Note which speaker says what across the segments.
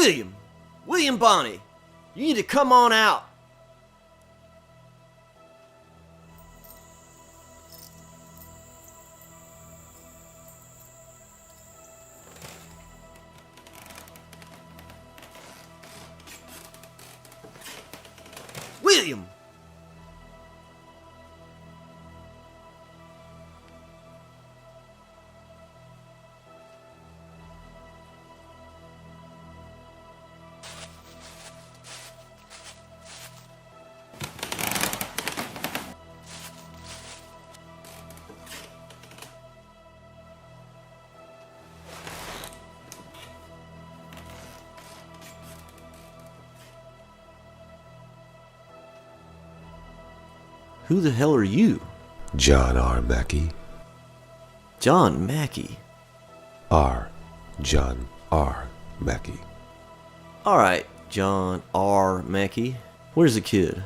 Speaker 1: William! William Bonney! You need to come on out! William! Who the hell are you?
Speaker 2: John R. Mackey.
Speaker 1: John Mackey.
Speaker 2: John R. Mackey.
Speaker 1: Alright, John R. Mackey. Where's the kid?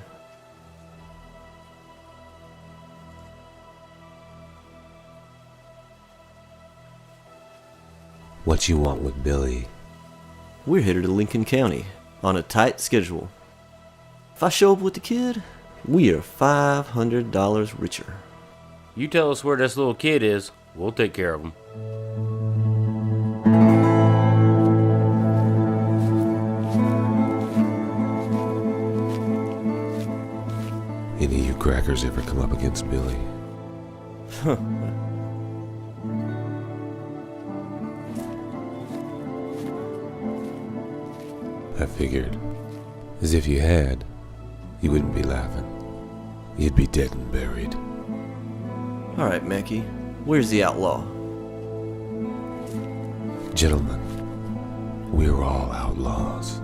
Speaker 2: What you want with Billy?
Speaker 1: We're headed to Lincoln County on a tight schedule. If I show up with the kid, we are $500 richer.
Speaker 3: You tell us where this little kid is, we'll take care of him.
Speaker 2: Any of you crackers ever come up against Billy? I figured, as if you had, you wouldn't be laughing. You'd be dead and buried.
Speaker 1: Alright, Mackey. Where's the outlaw?
Speaker 2: Gentlemen, we're all outlaws.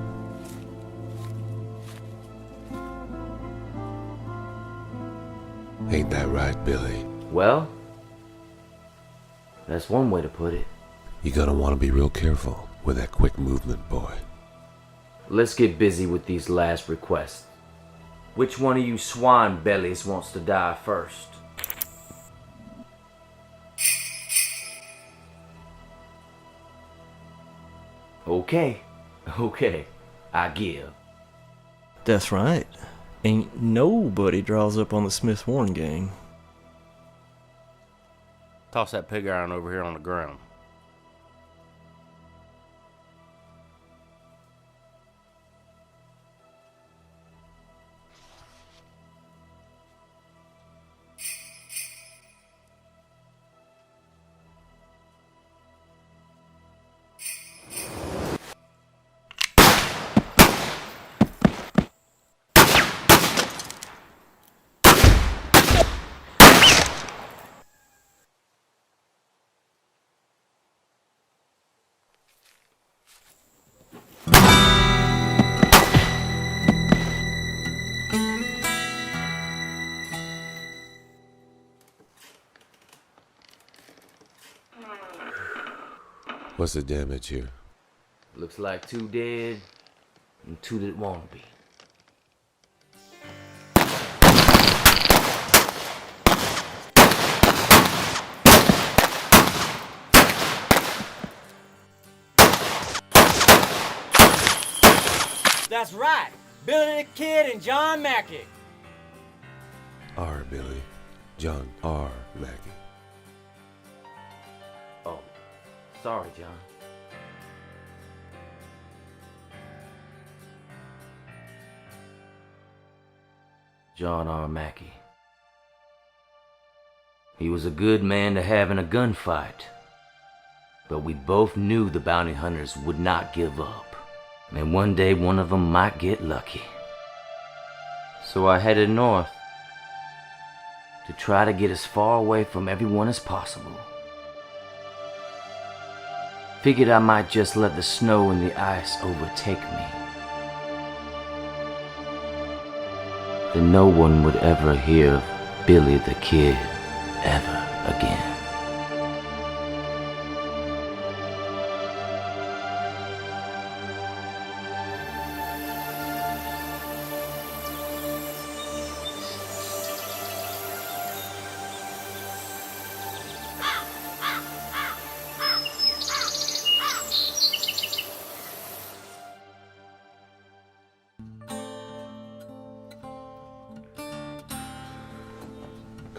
Speaker 2: Ain't that right, Billy?
Speaker 3: Well, that's one way to put it.
Speaker 2: You're gonna want to be real careful with that quick movement, boy.
Speaker 3: Let's get busy with these last requests. Which one of you swine bellies wants to die first? Okay, I give.
Speaker 1: That's right. Ain't nobody draws up on the Smith Warren gang.
Speaker 3: Toss that pig iron over here on the ground.
Speaker 2: What's the damage here?
Speaker 3: Looks like 2 dead and 2 that wanna be.
Speaker 4: That's right, Billy the Kid and John Mackey.
Speaker 2: R. Billy. John R. Mackey.
Speaker 3: Oh, sorry, John. John R. Mackey. He was a good man to have in a gunfight, but we both knew the bounty hunters would not give up, and one day one of them might get lucky. So I headed north to try to get as far away from everyone as possible. Figured I might just let the snow and the ice overtake me. Then no one would ever hear of Billy the Kid ever again.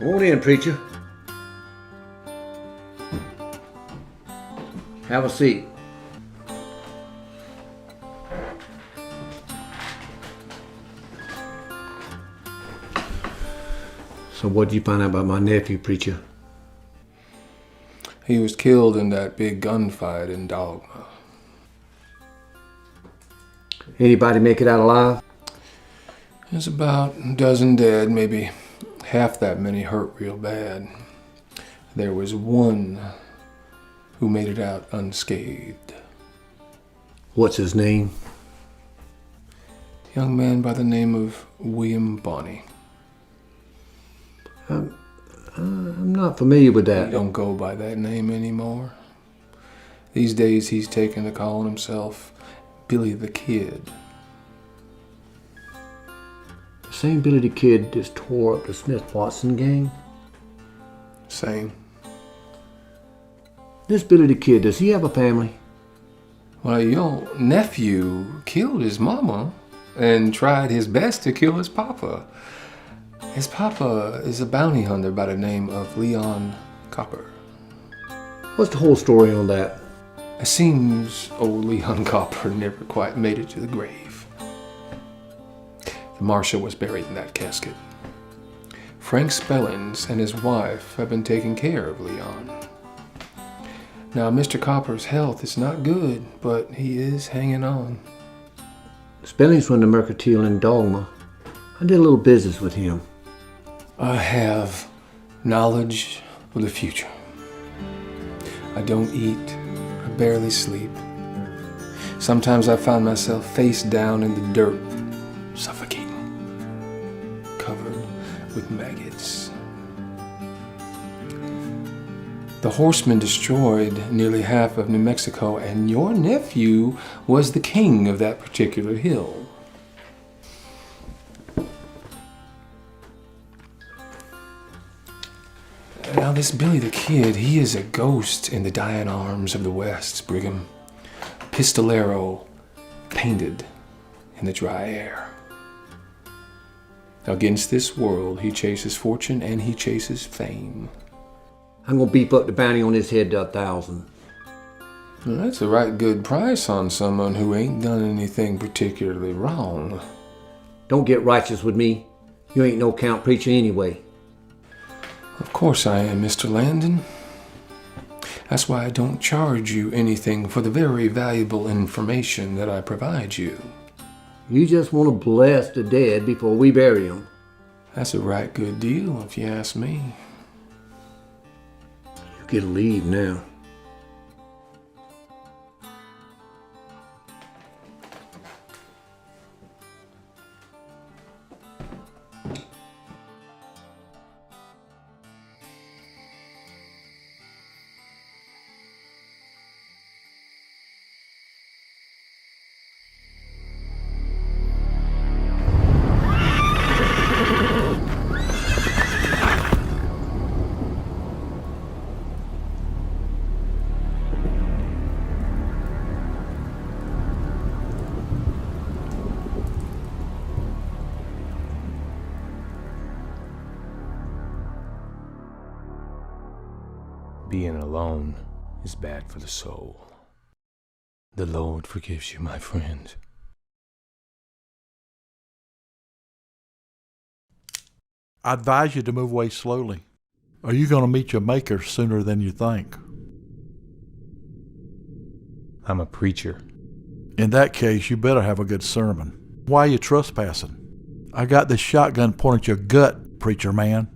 Speaker 5: Come on in, preacher. Have a seat. So what did you find out about my nephew, preacher?
Speaker 2: He was killed in that big gunfight in Dogma.
Speaker 5: Anybody make it out alive?
Speaker 2: There's about a dozen dead, maybe half that many hurt real bad. There was one who made it out unscathed.
Speaker 5: What's his name?
Speaker 2: A young man by the name of William Bonney.
Speaker 5: I'm not familiar with
Speaker 2: He
Speaker 5: that.
Speaker 2: don't go by that name anymore. These days he's taken to calling himself Billy the Kid.
Speaker 5: The same Billy the Kid just tore up the Smith-Watson gang?
Speaker 2: Same.
Speaker 5: This Billy the Kid, does he have a family?
Speaker 2: Well, your nephew killed his mama and tried his best to kill his papa. His papa is a bounty hunter by the name of Leon Copper.
Speaker 5: What's the whole story on that?
Speaker 2: It seems old Leon Copper never quite made it to the grave. The marshal was buried in that casket. Frank Spellins and his wife have been taking care of Leon. Now, Mr. Copper's health is not good, but he is hanging on.
Speaker 5: Spellings from the Mercantile in Dogma. I did a little business with him.
Speaker 2: I have knowledge of the future. I don't eat. I barely sleep. Sometimes I find myself face down in the dirt, suffocating, covered with maggots. The horsemen destroyed nearly half of New Mexico, and your nephew was the king of that particular hill. Now, this Billy the Kid, he is a ghost in the dying arms of the West, Brigham. A pistolero painted in the dry air. Against this world, he chases fortune and he chases fame.
Speaker 5: I'm gonna beef up the bounty on his head to 1,000.
Speaker 2: Well, that's a right good price on someone who ain't done anything particularly wrong.
Speaker 5: Don't get righteous with me. You ain't no count preacher anyway.
Speaker 2: Of course I am, Mr. Landon. That's why I don't charge you anything for the very valuable information that I provide you.
Speaker 5: You just want to bless the dead before we bury them.
Speaker 2: That's a right good deal, if you ask me.
Speaker 5: You get to leave now.
Speaker 2: Being alone is bad for the soul. The Lord forgives you, my friend.
Speaker 6: I advise you to move away slowly. Are you going to meet your maker sooner than you think?
Speaker 2: I'm a preacher.
Speaker 6: In that case, you better have a good sermon. Why are you trespassing? I got this shotgun pointed at your gut, preacher man.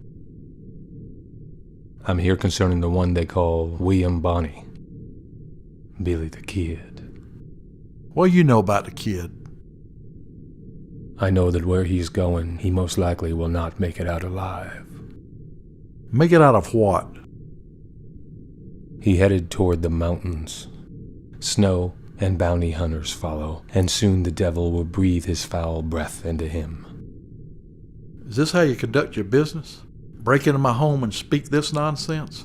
Speaker 2: I'm here concerning the one they call William Bonney. Billy the Kid.
Speaker 6: What do you know about the kid?
Speaker 2: I know that where he's going, he most likely will not make it out alive.
Speaker 6: Make it out of what?
Speaker 2: He headed toward the mountains. Snow and bounty hunters follow, and soon the devil will breathe his foul breath into him.
Speaker 6: Is this how you conduct your business? Break into my home and speak this nonsense?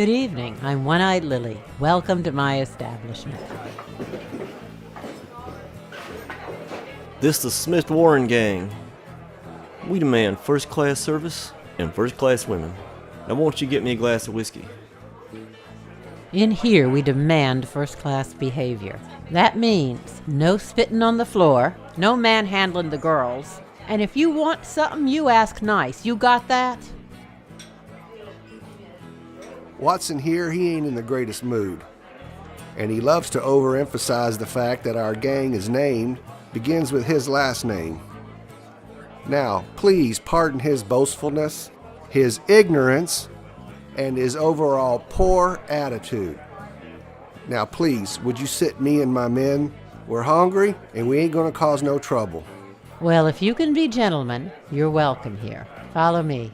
Speaker 7: Good evening. I'm One-Eyed Lily. Welcome to my establishment.
Speaker 1: This the Smith Warren Gang. We demand first-class service and first-class women. Now won't you get me a glass of whiskey?
Speaker 7: In here, we demand first-class behavior. That means no spitting on the floor, no manhandling the girls, and if you want something, you ask nice. You got that?
Speaker 8: Watson here, he ain't in the greatest mood. And he loves to overemphasize the fact that our gang is named begins with his last name. Now, please pardon his boastfulness, his ignorance, and his overall poor attitude. Now, please, would you sit me and my men? We're hungry, and we ain't gonna cause no trouble.
Speaker 7: Well, if you can be gentlemen, you're welcome here. Follow me.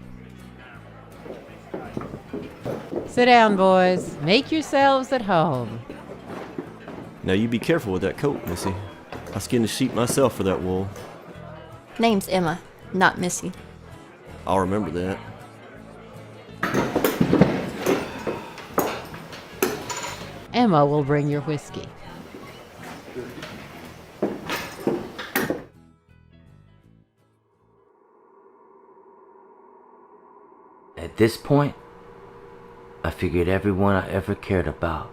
Speaker 7: Sit down, boys. Make yourselves at home.
Speaker 1: Now you be careful with that coat, Missy. I skinned a sheep myself for that wool.
Speaker 9: Name's Emma, not Missy.
Speaker 1: I'll remember that.
Speaker 7: Emma will bring your whiskey.
Speaker 3: At this point, I figured everyone I ever cared about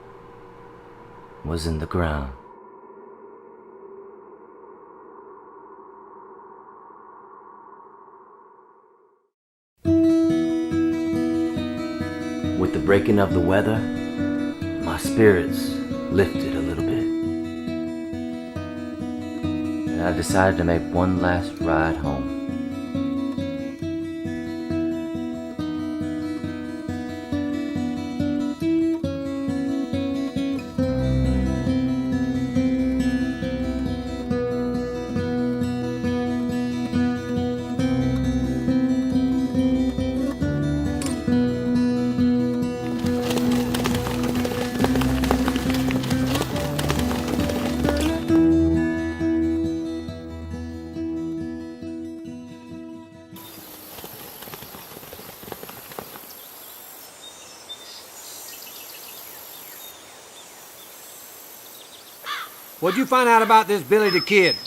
Speaker 3: was in the ground. With the breaking of the weather, my spirits lifted a little bit. And I decided to make one last ride home.
Speaker 10: What'd you find out about this Billy the Kid?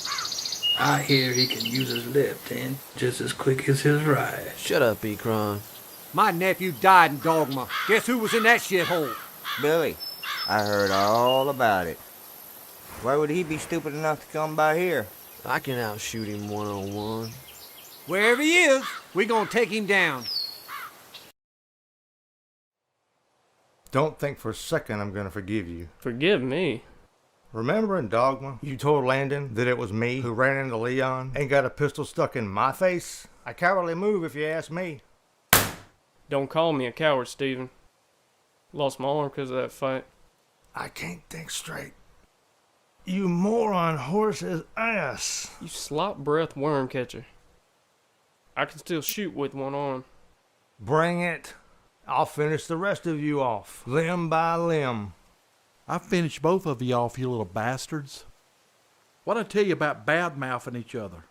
Speaker 11: I hear he can use his left hand just as quick as his right.
Speaker 12: Shut up, Ekron.
Speaker 10: My nephew died in Dogma. Guess who was in that shithole?
Speaker 13: Billy. I heard all about it. Why would he be stupid enough to come by here?
Speaker 12: I can outshoot him one-on-one.
Speaker 10: Wherever he is, we gonna take him down.
Speaker 14: Don't think for a second I'm gonna forgive you.
Speaker 15: Forgive me?
Speaker 14: Remember in Dogma, you told Landon that it was me who ran into Leon and got a pistol stuck in my face? A cowardly move if you ask me.
Speaker 15: Don't call me a coward, Stephen. Lost my arm because of that fight.
Speaker 14: I can't think straight. You moron horse's ass.
Speaker 15: You slop breath worm catcher. I can still shoot with one arm.
Speaker 14: Bring it. I'll finish the rest of you off, limb by limb.
Speaker 6: I finished both of you off, you little bastards. What'd I tell you about bad-mouthing each other?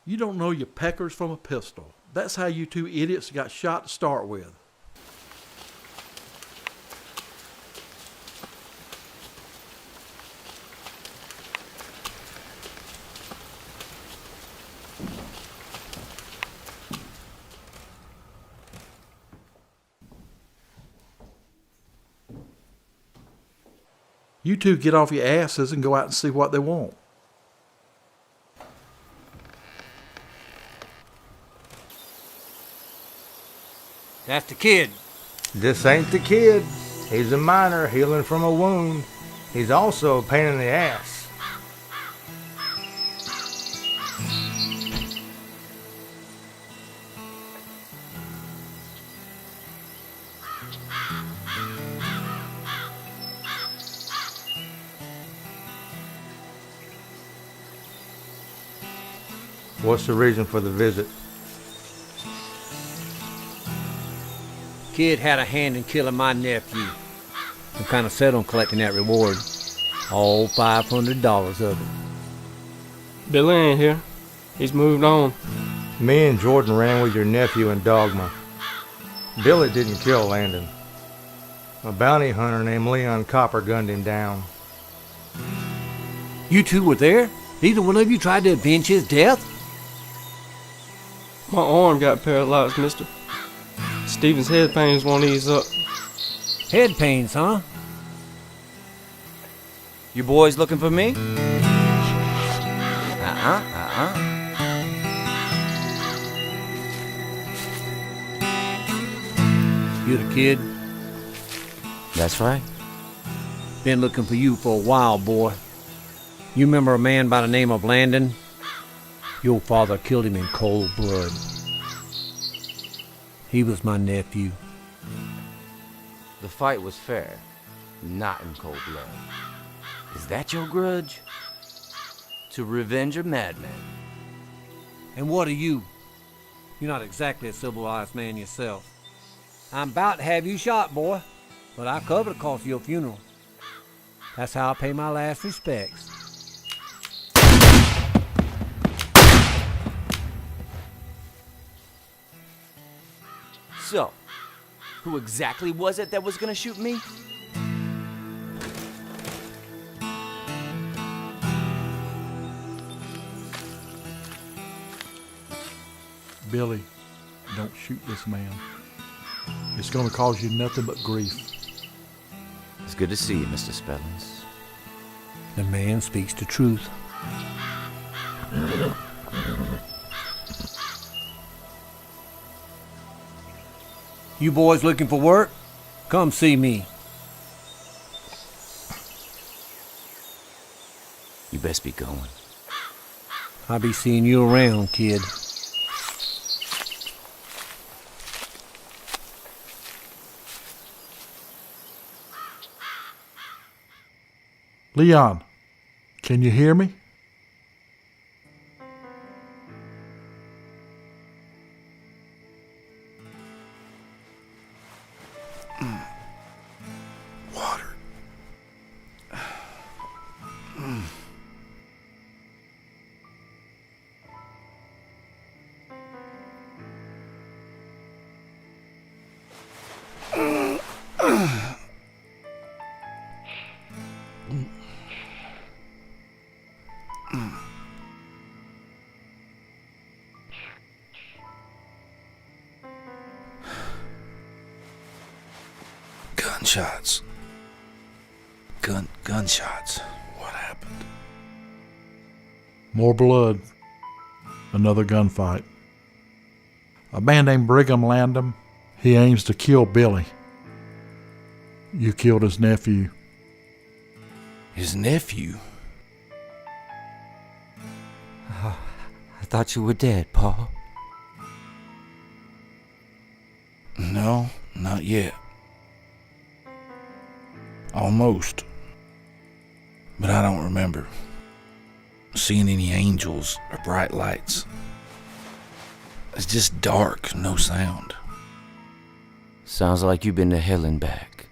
Speaker 6: You don't know your peckers from a pistol. That's how you two idiots got shot to start with. You two get off your asses and go out and see what they want.
Speaker 10: That's the kid.
Speaker 14: This ain't the kid. He's a miner healing from a wound. He's also a pain in the ass. What's the reason for the visit?
Speaker 10: Kid had a hand in killing my nephew. I'm kind of set on collecting that reward. All $500 of it.
Speaker 15: Billy ain't here. He's moved on.
Speaker 14: Me and Jordan ran with your nephew in Dogma. Billy didn't kill Landon. A bounty hunter named Leon Copper gunned him down.
Speaker 10: You two were there? Neither one of you tried to avenge his death?
Speaker 15: My arm got paralyzed, mister. Steven's head pains won't ease up.
Speaker 10: Head pains, huh?
Speaker 12: You boys looking for me?
Speaker 10: You the kid?
Speaker 3: That's right.
Speaker 10: Been looking for you for a while, boy. You remember a man by the name of Landon? Your father killed him in cold blood. He was my nephew.
Speaker 3: The fight was fair, not in cold blood. Is that your grudge? To revenge a madman?
Speaker 10: And what are you? You're not exactly a civilized man yourself. I'm about to have you shot, boy, but I covered the cost of your funeral. That's how I pay my last respects.
Speaker 12: So, who exactly was it that was gonna shoot me?
Speaker 6: Billy, don't shoot this man. It's gonna cause you nothing but grief.
Speaker 3: It's good to see you, Mr. Spellings.
Speaker 10: The man speaks the truth. You boys looking for work? Come see me.
Speaker 3: You best be going.
Speaker 10: I'll be seeing you around, kid.
Speaker 6: Leon, can you hear me?
Speaker 16: Water. Gunshots. Gunshots. What happened?
Speaker 6: More blood. Another gunfight. A man named Brigham Landham. He aims to kill Billy. You killed his nephew.
Speaker 16: His nephew?
Speaker 3: Oh, I thought you were dead, Paul.
Speaker 16: No, not yet. Almost. But I don't remember seeing any angels or bright lights. It's just dark, no sound.
Speaker 3: Sounds like you've been to hell and back.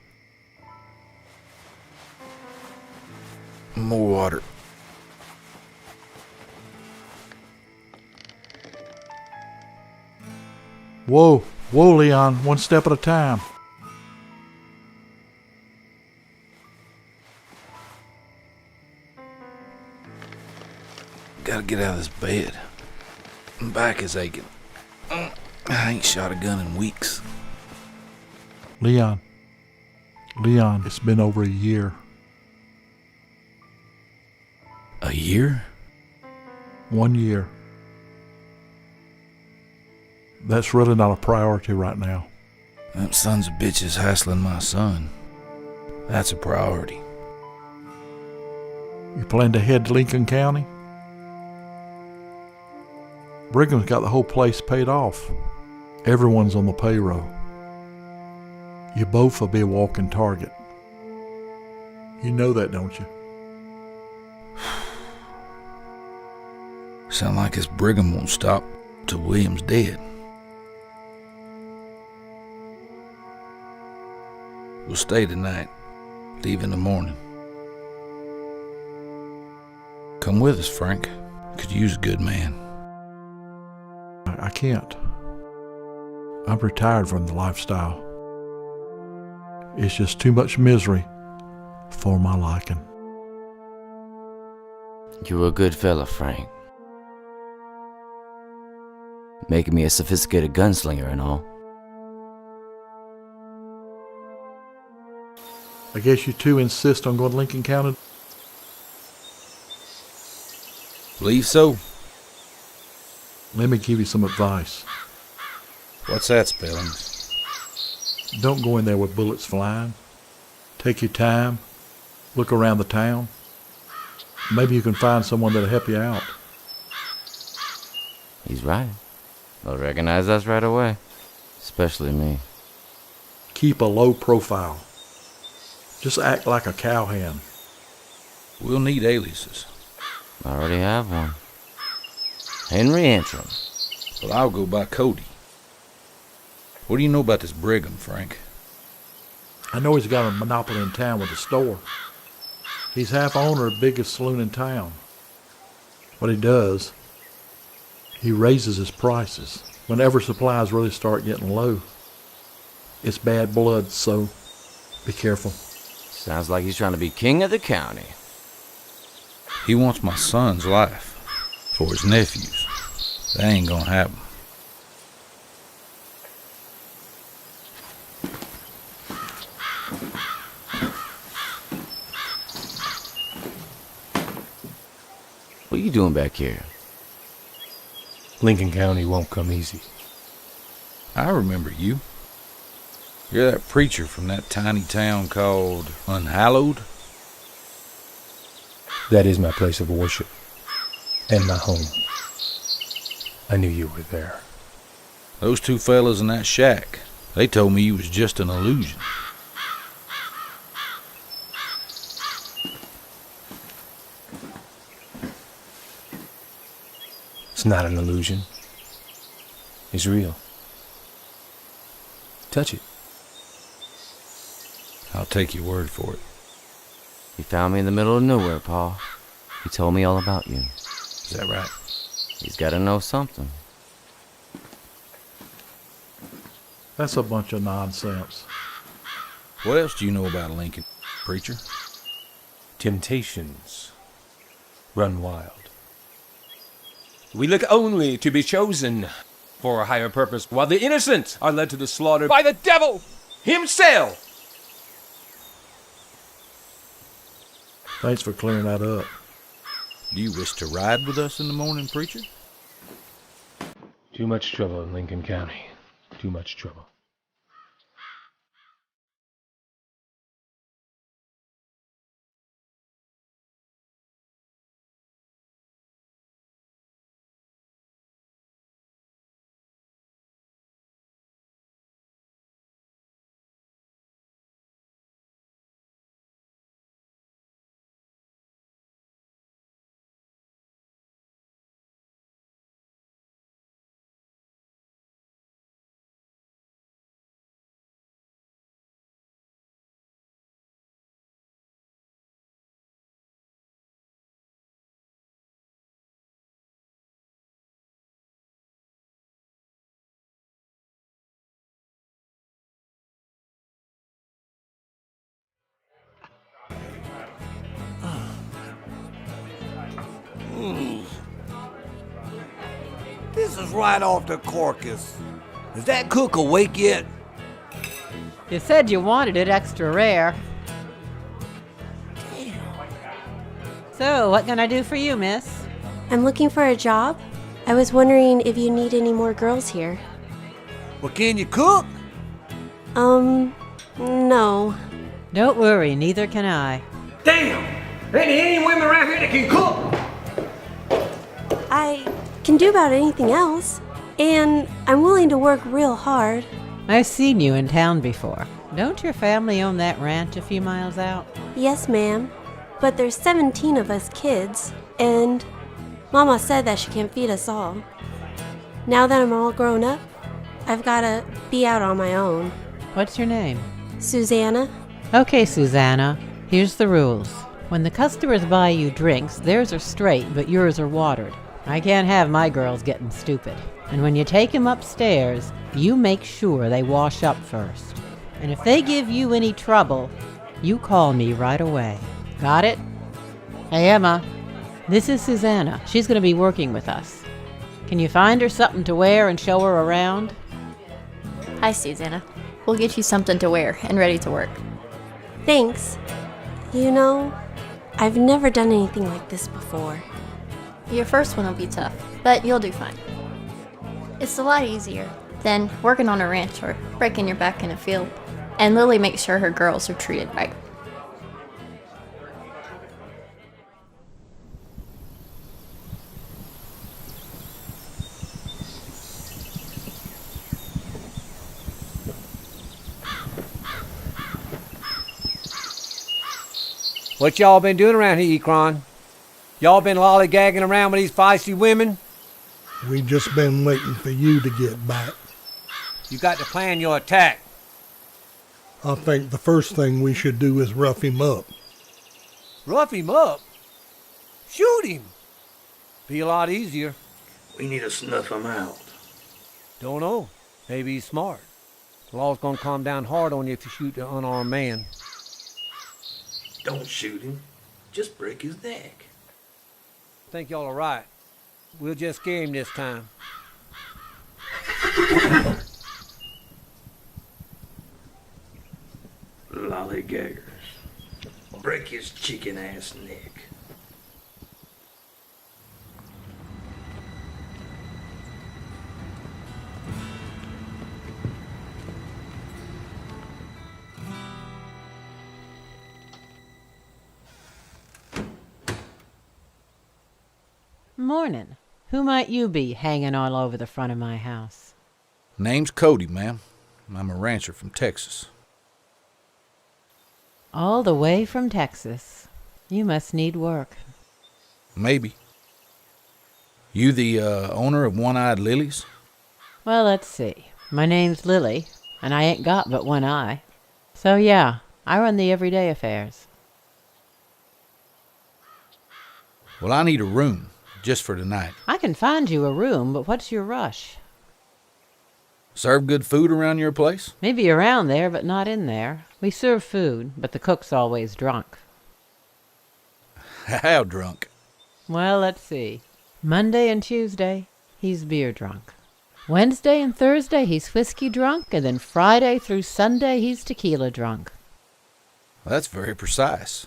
Speaker 16: More water.
Speaker 6: Whoa, Leon, one step at a time.
Speaker 16: Gotta get out of this bed. My back is aching. I ain't shot a gun in weeks.
Speaker 6: Leon, it's been over a year.
Speaker 16: A year?
Speaker 6: 1 year. That's really not a priority right now.
Speaker 16: Them sons of bitches hassling my son. That's a priority.
Speaker 6: You plan to head to Lincoln County? Brigham's got the whole place paid off. Everyone's on the payroll. You both will be a walking target. You know that, don't you?
Speaker 16: Sound like this Brigham won't stop till William's dead. We'll stay tonight. Leave in the morning. Come with us, Frank. Could use a good man.
Speaker 6: I can't. I'm retired from the lifestyle. It's just too much misery for my liking.
Speaker 3: You're a good fella, Frank. Making me a sophisticated gunslinger and all.
Speaker 6: I guess you two insist on going to Lincoln County?
Speaker 16: Believe so.
Speaker 6: Let me give you some advice.
Speaker 16: What's that, Spellings?
Speaker 6: Don't go in there with bullets flying. Take your time. Look around the town. Maybe you can find someone that'll help you out.
Speaker 3: He's right. They'll recognize us right away. Especially me.
Speaker 6: Keep a low profile. Just act like a cowhand.
Speaker 16: We'll need aliases.
Speaker 3: I already have one. Henry Antrim.
Speaker 16: Well, I'll go by Cody. What do you know about this Brigham, Frank?
Speaker 6: I know he's got a monopoly in town with a store. He's half owner of the biggest saloon in town. What he does, he raises his prices whenever supplies really start getting low. It's bad blood, so be careful.
Speaker 3: Sounds like he's trying to be king of the county.
Speaker 16: He wants my son's life for his nephews. That ain't gonna happen.
Speaker 3: What are you doing back here?
Speaker 2: Lincoln County won't come easy.
Speaker 16: I remember you. You're that preacher from that tiny town called Unhallowed?
Speaker 2: That is my place of worship and my home. I knew you were there.
Speaker 16: Those two fellas in that shack, they told me you was just an illusion.
Speaker 2: It's not an illusion. It's real. Touch it.
Speaker 16: I'll take your word for it.
Speaker 3: You found me in the middle of nowhere, Pa. He told me all about you.
Speaker 16: Is that right?
Speaker 3: He's got to know something.
Speaker 6: That's a bunch of nonsense.
Speaker 16: What else do you know about Lincoln, preacher?
Speaker 2: Temptations run wild.
Speaker 17: We look only to be chosen for a higher purpose, while the innocent are led to the slaughter by the devil himself.
Speaker 6: Thanks for clearing that up.
Speaker 16: Do you wish to ride with us in the morning, preacher?
Speaker 2: Too much trouble in Lincoln County. Too much trouble.
Speaker 18: This is right off the corkus. Is that cook awake yet?
Speaker 7: You said you wanted it extra rare. So, what can I do for you, miss?
Speaker 19: I'm looking for a job. I was wondering if you need any more girls here.
Speaker 18: Well, can you cook?
Speaker 19: No.
Speaker 7: Don't worry, neither can I.
Speaker 18: Damn! Ain't any women around here that can cook?
Speaker 19: I can do about anything else. And I'm willing to work real hard.
Speaker 7: I've seen you in town before. Don't your family own that ranch a few miles out?
Speaker 19: Yes, ma'am. But there's 17 of us kids, and Mama said that she can't feed us all. Now that I'm all grown up, I've gotta be out on my own.
Speaker 7: What's your name?
Speaker 19: Susanna.
Speaker 7: Okay, Susanna. Here's the rules. When the customers buy you drinks, theirs are straight, but yours are watered. I can't have my girls getting stupid. And when you take them upstairs, you make sure they wash up first. And if they give you any trouble, you call me right away. Got it? Hey, Emma. This is Susanna. She's going to be working with us. Can you find her something to wear and show her around?
Speaker 9: Hi, Susanna. We'll get you something to wear and ready to work.
Speaker 19: Thanks. You know, I've never done anything like this before.
Speaker 9: Your first one will be tough, but you'll do fine. It's a lot easier than working on a ranch or breaking your back in a field. And Lily makes sure her girls are treated right.
Speaker 10: What y'all been doing around here, Ekron? Y'all been lollygagging around with these feisty women?
Speaker 20: We just been waiting for you to get back.
Speaker 10: You got to plan your attack.
Speaker 20: I think the first thing we should do is rough him up.
Speaker 10: Rough him up? Shoot him. Be a lot easier.
Speaker 11: We need to snuff him out.
Speaker 10: Don't know. Maybe he's smart. The law's gonna come down hard on you if you shoot an unarmed man.
Speaker 11: Don't shoot him. Just break his neck.
Speaker 10: I think y'all are right. We'll just scare him this time.
Speaker 11: Lollygaggers. Break his chicken ass neck.
Speaker 7: Morning. Who might you be hanging all over the front of my house?
Speaker 16: Name's Cody, ma'am. I'm a rancher from Texas.
Speaker 7: All the way from Texas. You must need work.
Speaker 16: Maybe. You the owner of One-Eyed Lilies?
Speaker 7: Well, let's see. My name's Lily, and I ain't got but one eye. So yeah, I run the everyday affairs.
Speaker 16: Well, I need a room, just for tonight.
Speaker 7: I can find you a room, but what's your rush?
Speaker 16: Serve good food around your place?
Speaker 7: Maybe around there, but not in there. We serve food, but the cook's always drunk.
Speaker 16: How drunk?
Speaker 7: Well, let's see. Monday and Tuesday, he's beer drunk. Wednesday and Thursday, he's whiskey drunk, and then Friday through Sunday, he's tequila drunk.
Speaker 16: Well, that's very precise.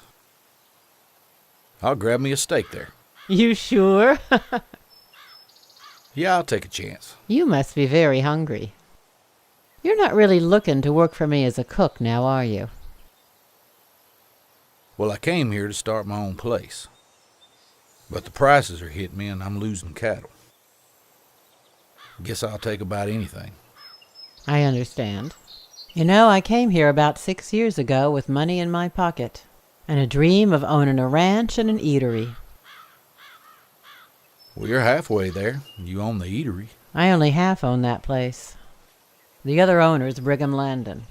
Speaker 16: I'll grab me a steak there.
Speaker 7: You sure?
Speaker 16: Yeah, I'll take a chance.
Speaker 7: You must be very hungry. You're not really looking to work for me as a cook now, are you?
Speaker 16: Well, I came here to start my own place. But the prices are hitting me and I'm losing cattle. Guess I'll take about anything.
Speaker 7: I understand. You know, I came here about 6 years ago with money in my pocket and a dream of owning a ranch and an eatery.
Speaker 16: Well, you're halfway there. You own the eatery.
Speaker 7: I only half own that place. The other owner's Brigham Landon.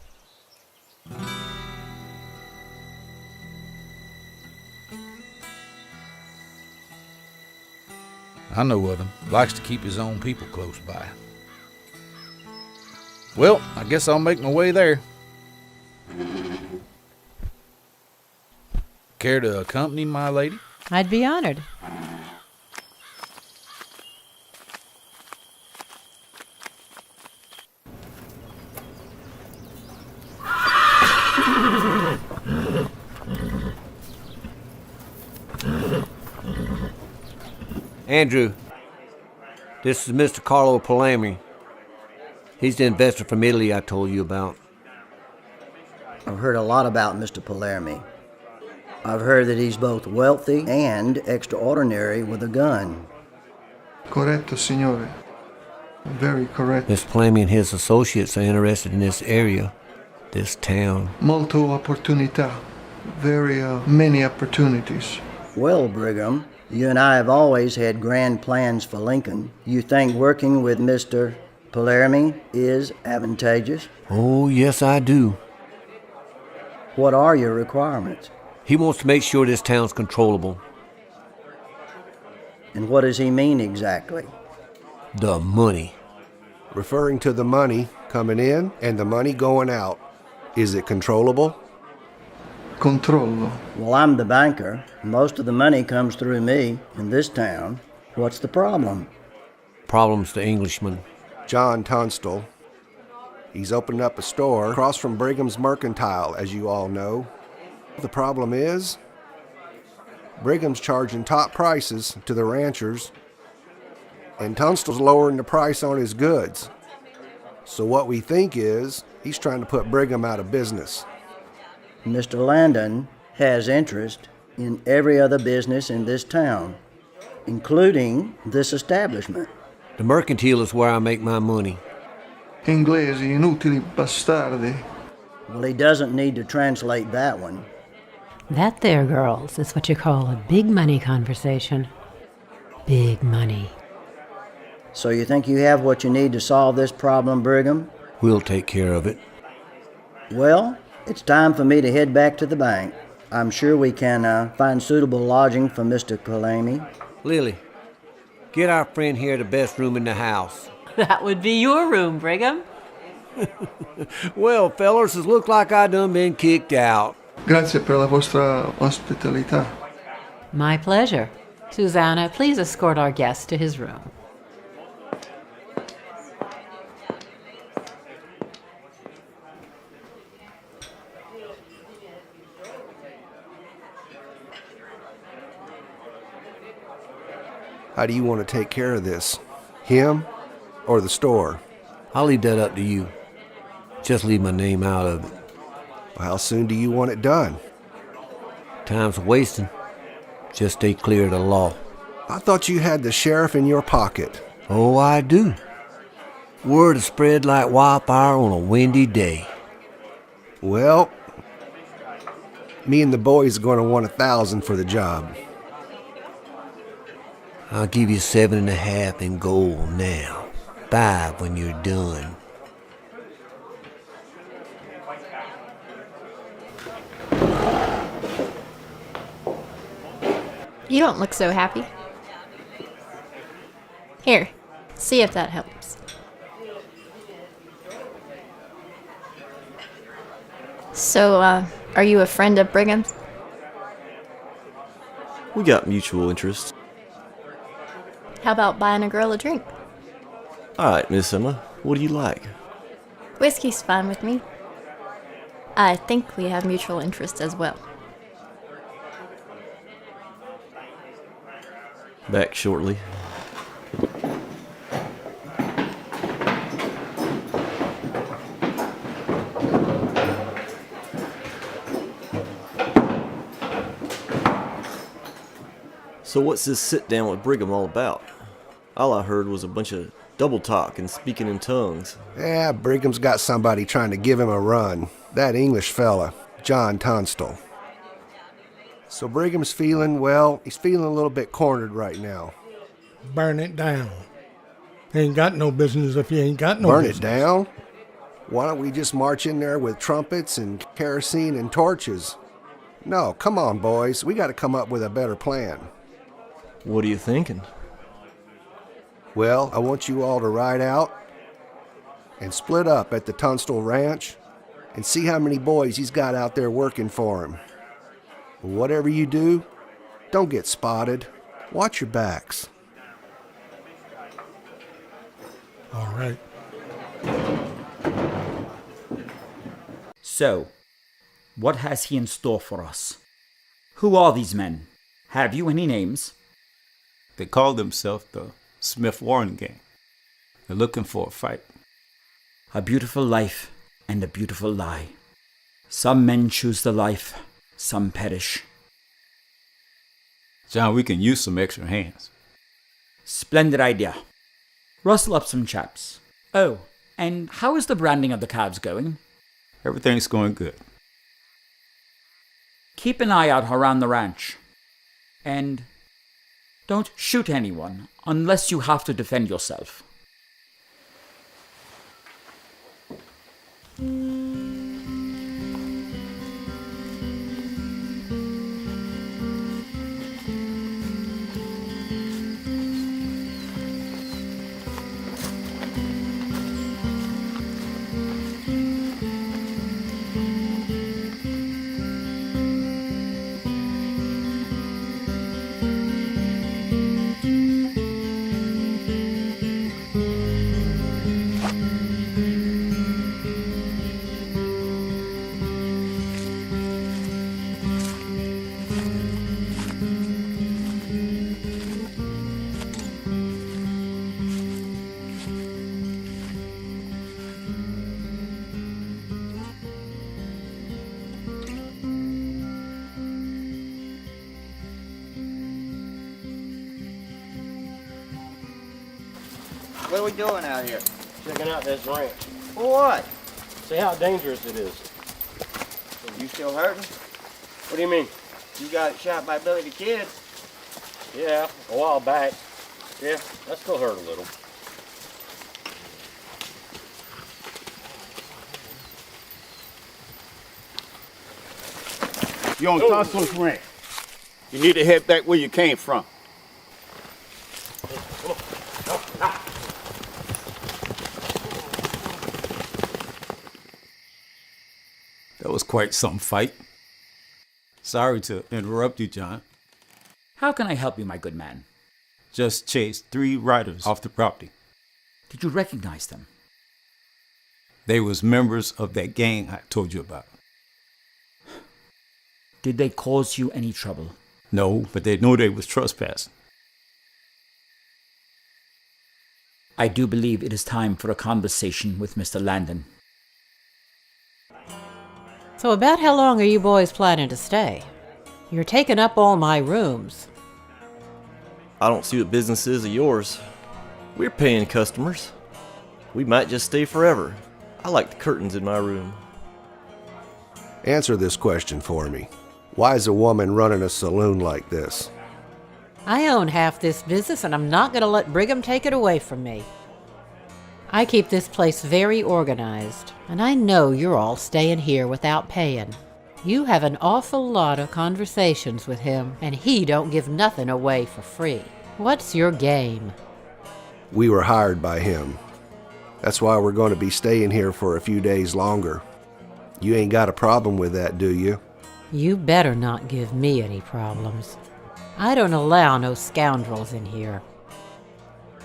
Speaker 16: I know of him. Likes to keep his own people close by. Well, I guess I'll make my way there. Care to accompany my lady?
Speaker 7: I'd be honored.
Speaker 10: Andrew, this is Mr. Carlo Palermi. He's the investor from Italy I told you about.
Speaker 21: I've heard a lot about Mr. Palermi. I've heard that he's both wealthy and extraordinary with a gun.
Speaker 22: Corretto, signore. Very correct.
Speaker 10: Mr. Palermi and his associates are interested in this area, this town.
Speaker 22: Molto opportunità. Very many opportunities.
Speaker 21: Well, Brigham, you and I have always had grand plans for Lincoln. You think working with Mr. Palermi is advantageous?
Speaker 10: Oh, yes, I do.
Speaker 21: What are your requirements?
Speaker 10: He wants to make sure this town's controllable.
Speaker 21: And what does he mean exactly?
Speaker 10: The money.
Speaker 8: Referring to the money coming in and the money going out. Is it controllable?
Speaker 22: Controllo.
Speaker 21: Well, I'm the banker. Most of the money comes through me in this town. What's the problem?
Speaker 18: Problem's the Englishman.
Speaker 8: John Tunstall. He's opened up a store across from Brigham's Mercantile, as you all know. The problem is, Brigham's charging top prices to the ranchers, and Tunstall's lowering the price on his goods. So what we think is, he's trying to put Brigham out of business.
Speaker 21: Mr. Landon has interest in every other business in this town, including this establishment.
Speaker 18: The mercantile is where I make my money.
Speaker 22: Inglesi, inutili bastardi.
Speaker 21: Well, he doesn't need to translate that one.
Speaker 7: That there, girls, is what you call a big money conversation. Big money.
Speaker 21: So you think you have what you need to solve this problem, Brigham?
Speaker 18: We'll take care of it.
Speaker 21: Well, it's time for me to head back to the bank. I'm sure we can find suitable lodging for Mr. Kalami.
Speaker 18: Lily, get our friend here the best room in the house.
Speaker 7: That would be your room, Brigham.
Speaker 18: Well, fellers, it look like I done been kicked out.
Speaker 22: Grazie per la vostra ospitalità.
Speaker 7: My pleasure. Susanna, please escort our guest to his room.
Speaker 8: How do you want to take care of this? Him or the store?
Speaker 18: I'll leave that up to you. Just leave my name out of it.
Speaker 8: How soon do you want it done?
Speaker 18: Time's wasting. Just stay clear of the law.
Speaker 8: I thought you had the sheriff in your pocket.
Speaker 18: Oh, I do. Word is spread like wildfire on a windy day.
Speaker 8: Well, me and the boys are going to want 1,000 for the job.
Speaker 18: I'll give you 7.5 in gold now. 5 when you're done.
Speaker 9: You don't look so happy. Here, see if that helps. So, are you a friend of Brigham's?
Speaker 1: We got mutual interests.
Speaker 9: How about buying a girl a drink?
Speaker 1: All right, Miss Emma, what do you like?
Speaker 9: Whiskey's fine with me. I think we have mutual interests as well.
Speaker 1: Back shortly. So what's this sit down with Brigham all about? All I heard was a bunch of double talk and speaking in tongues.
Speaker 8: Yeah, Brigham's got somebody trying to give him a run. That English fella, John Tunstall. So Brigham's feeling, well, he's feeling a little bit cornered right now.
Speaker 20: Burn it down. Ain't got no business if you ain't got no
Speaker 8: Burn
Speaker 20: business.
Speaker 8: it down? Why don't we just march in there with trumpets and kerosene and torches? No, come on, boys. We got to come up with a better plan.
Speaker 1: What are you thinking?
Speaker 8: Well, I want you all to ride out and split up at the Tunstall Ranch and see how many boys he's got out there working for him. Whatever you do, don't get spotted. Watch your backs.
Speaker 20: All right.
Speaker 4: So, what has he in store for us? Who are these men? Have you any names?
Speaker 5: They call themselves the Smith Warren Gang. They're looking for a fight.
Speaker 4: A beautiful life and a beautiful lie. Some men choose the life, some perish.
Speaker 5: John, we can use some extra hands.
Speaker 4: Splendid idea. Rustle up some chaps. Oh, and how is the branding of the calves going?
Speaker 5: Everything's going good.
Speaker 4: Keep an eye out around the ranch. And don't shoot anyone unless you have to defend yourself.
Speaker 13: What are we doing out here?
Speaker 1: Checking out this ranch.
Speaker 13: For what?
Speaker 1: See how dangerous it is.
Speaker 13: You still hurting?
Speaker 1: What do you mean?
Speaker 13: You got shot by Billy the Kid.
Speaker 1: Yeah, a while back. Yeah, that still hurt a little.
Speaker 14: You're on Tasso's ranch. You need to head back where you came from.
Speaker 5: That was quite some fight. Sorry to interrupt you, John.
Speaker 4: How can I help you, my good man?
Speaker 5: Just chased 3 riders off the property.
Speaker 4: Did you recognize them?
Speaker 5: They was members of that gang I told you about.
Speaker 4: Did they cause you any trouble?
Speaker 5: No, but they knew they was trespassing.
Speaker 4: I do believe it is time for a conversation with Mr. Landon.
Speaker 7: So about how long are you boys planning to stay? You're taking up all my rooms.
Speaker 1: I don't see what business is of yours. We're paying customers. We might just stay forever. I like the curtains in my room.
Speaker 8: Answer this question for me. Why is a woman running a saloon like this?
Speaker 7: I own half this business and I'm not going to let Brigham take it away from me. I keep this place very organized, and I know you're all staying here without paying. You have an awful lot of conversations with him, and he don't give nothing away for free. What's your game?
Speaker 8: We were hired by him. That's why we're going to be staying here for a few days longer. You ain't got a problem with that, do you?
Speaker 7: You better not give me any problems. I don't allow no scoundrels in here.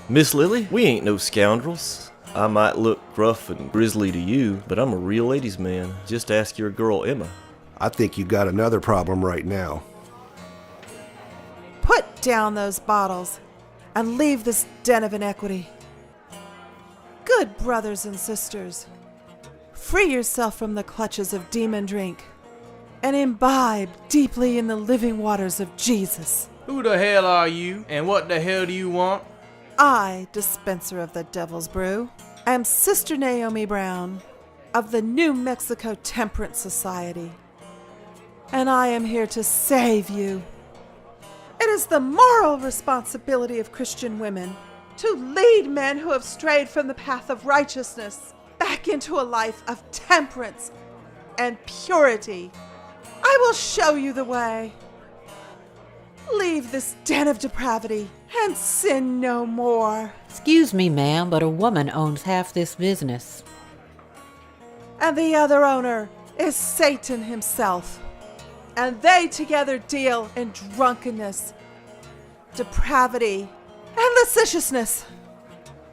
Speaker 1: Miss Lily, we ain't no scoundrels. I might look rough and grisly to you, but I'm a real ladies' man. Just ask your girl Emma.
Speaker 8: I think you got another problem right now.
Speaker 23: Put down those bottles and leave this den of iniquity. Good brothers and sisters, free yourself from the clutches of demon drink and imbibe deeply in the living waters of Jesus.
Speaker 24: Who the hell are you, and what the hell do you want?
Speaker 23: I, dispenser of the devil's brew, am Sister Naomi Brown of the New Mexico Temperance Society, and I am here to save you. It is the moral responsibility of Christian women to lead men who have strayed from the path of righteousness back into a life of temperance and purity. I will show you the way. Leave this den of depravity and sin no more.
Speaker 7: Excuse me, ma'am, but a woman owns half this business.
Speaker 23: And the other owner is Satan himself. And they together deal in drunkenness, depravity, and lasciviousness.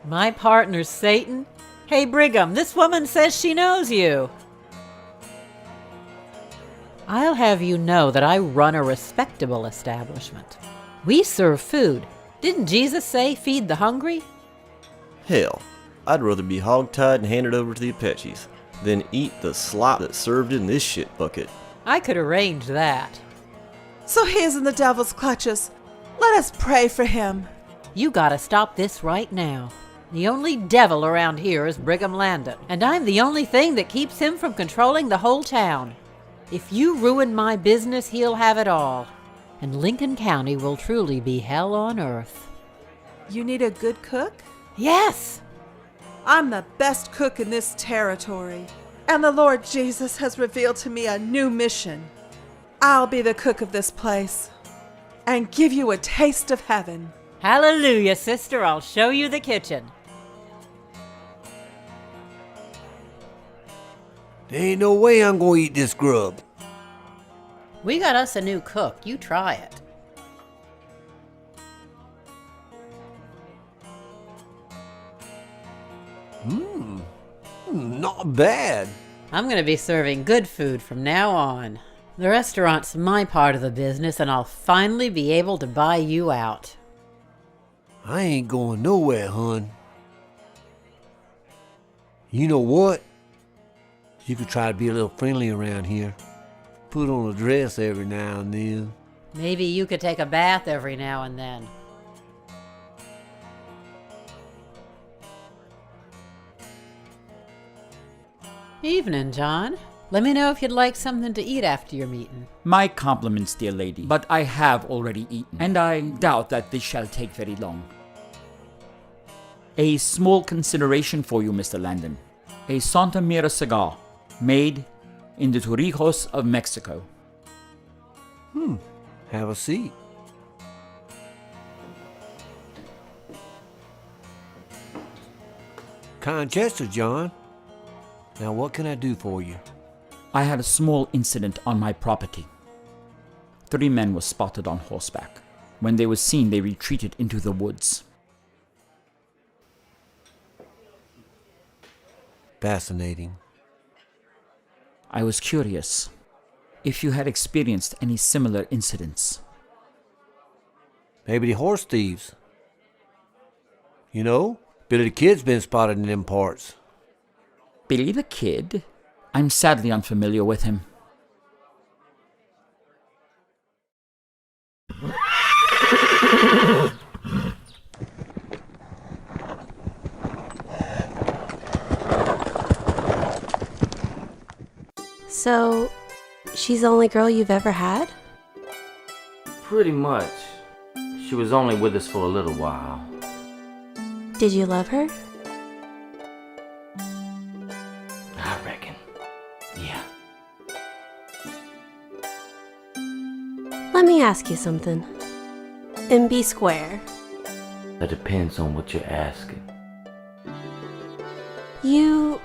Speaker 7: My partner's Satan? Hey, Brigham, this woman says she knows you. I'll have you know that I run a respectable establishment. We serve food. Didn't Jesus say, feed the hungry?
Speaker 1: Hell, I'd rather be hogtied and handed over to the Apaches than eat the slop that's served in this shit bucket.
Speaker 7: I could arrange that.
Speaker 23: So he is in the devil's clutches. Let us pray for him.
Speaker 7: You gotta stop this right now. The only devil around here is Brigham Landon, and I'm the only thing that keeps him from controlling the whole town. If you ruin my business, he'll have it all, and Lincoln County will truly be hell on earth.
Speaker 23: You need a good cook?
Speaker 7: Yes!
Speaker 23: I'm the best cook in this territory, and the Lord Jesus has revealed to me a new mission. I'll be the cook of this place and give you a taste of heaven.
Speaker 7: Hallelujah, sister. I'll show you the kitchen.
Speaker 18: There ain't no way I'm gonna eat this grub.
Speaker 7: We got us a new cook. You try it.
Speaker 18: Not bad.
Speaker 7: I'm gonna be serving good food from now on. The restaurant's my part of the business, and I'll finally be able to buy you out.
Speaker 18: I ain't going nowhere, hon. You know what? You could try to be a little friendly around here. Put on a dress every now and then.
Speaker 7: Maybe you could take a bath every now and then. Evening, John. Let me know if you'd like something to eat after your meeting.
Speaker 4: My compliments, dear lady, but I have already eaten, and I doubt that this shall take very long. A small consideration for you, Mr. Landon. A Santa Mira cigar, made in the Torrijos of Mexico.
Speaker 18: Have a seat. Kind gesture, John. Now what can I do for you?
Speaker 4: I had a small incident on my property. 3 men were spotted on horseback. When they were seen, they retreated into the woods.
Speaker 18: Fascinating.
Speaker 4: I was curious if you had experienced any similar incidents.
Speaker 18: Maybe the horse thieves. You know, Billy the Kid's been spotted in them parts.
Speaker 4: Billy the Kid? I'm sadly unfamiliar with him.
Speaker 19: So, she's the only girl you've ever had?
Speaker 3: Pretty much. She was only with us for a little while.
Speaker 19: Did you love her?
Speaker 3: I reckon. Yeah.
Speaker 19: Let me ask you something. And be square.
Speaker 3: That depends on what you're asking.
Speaker 19: You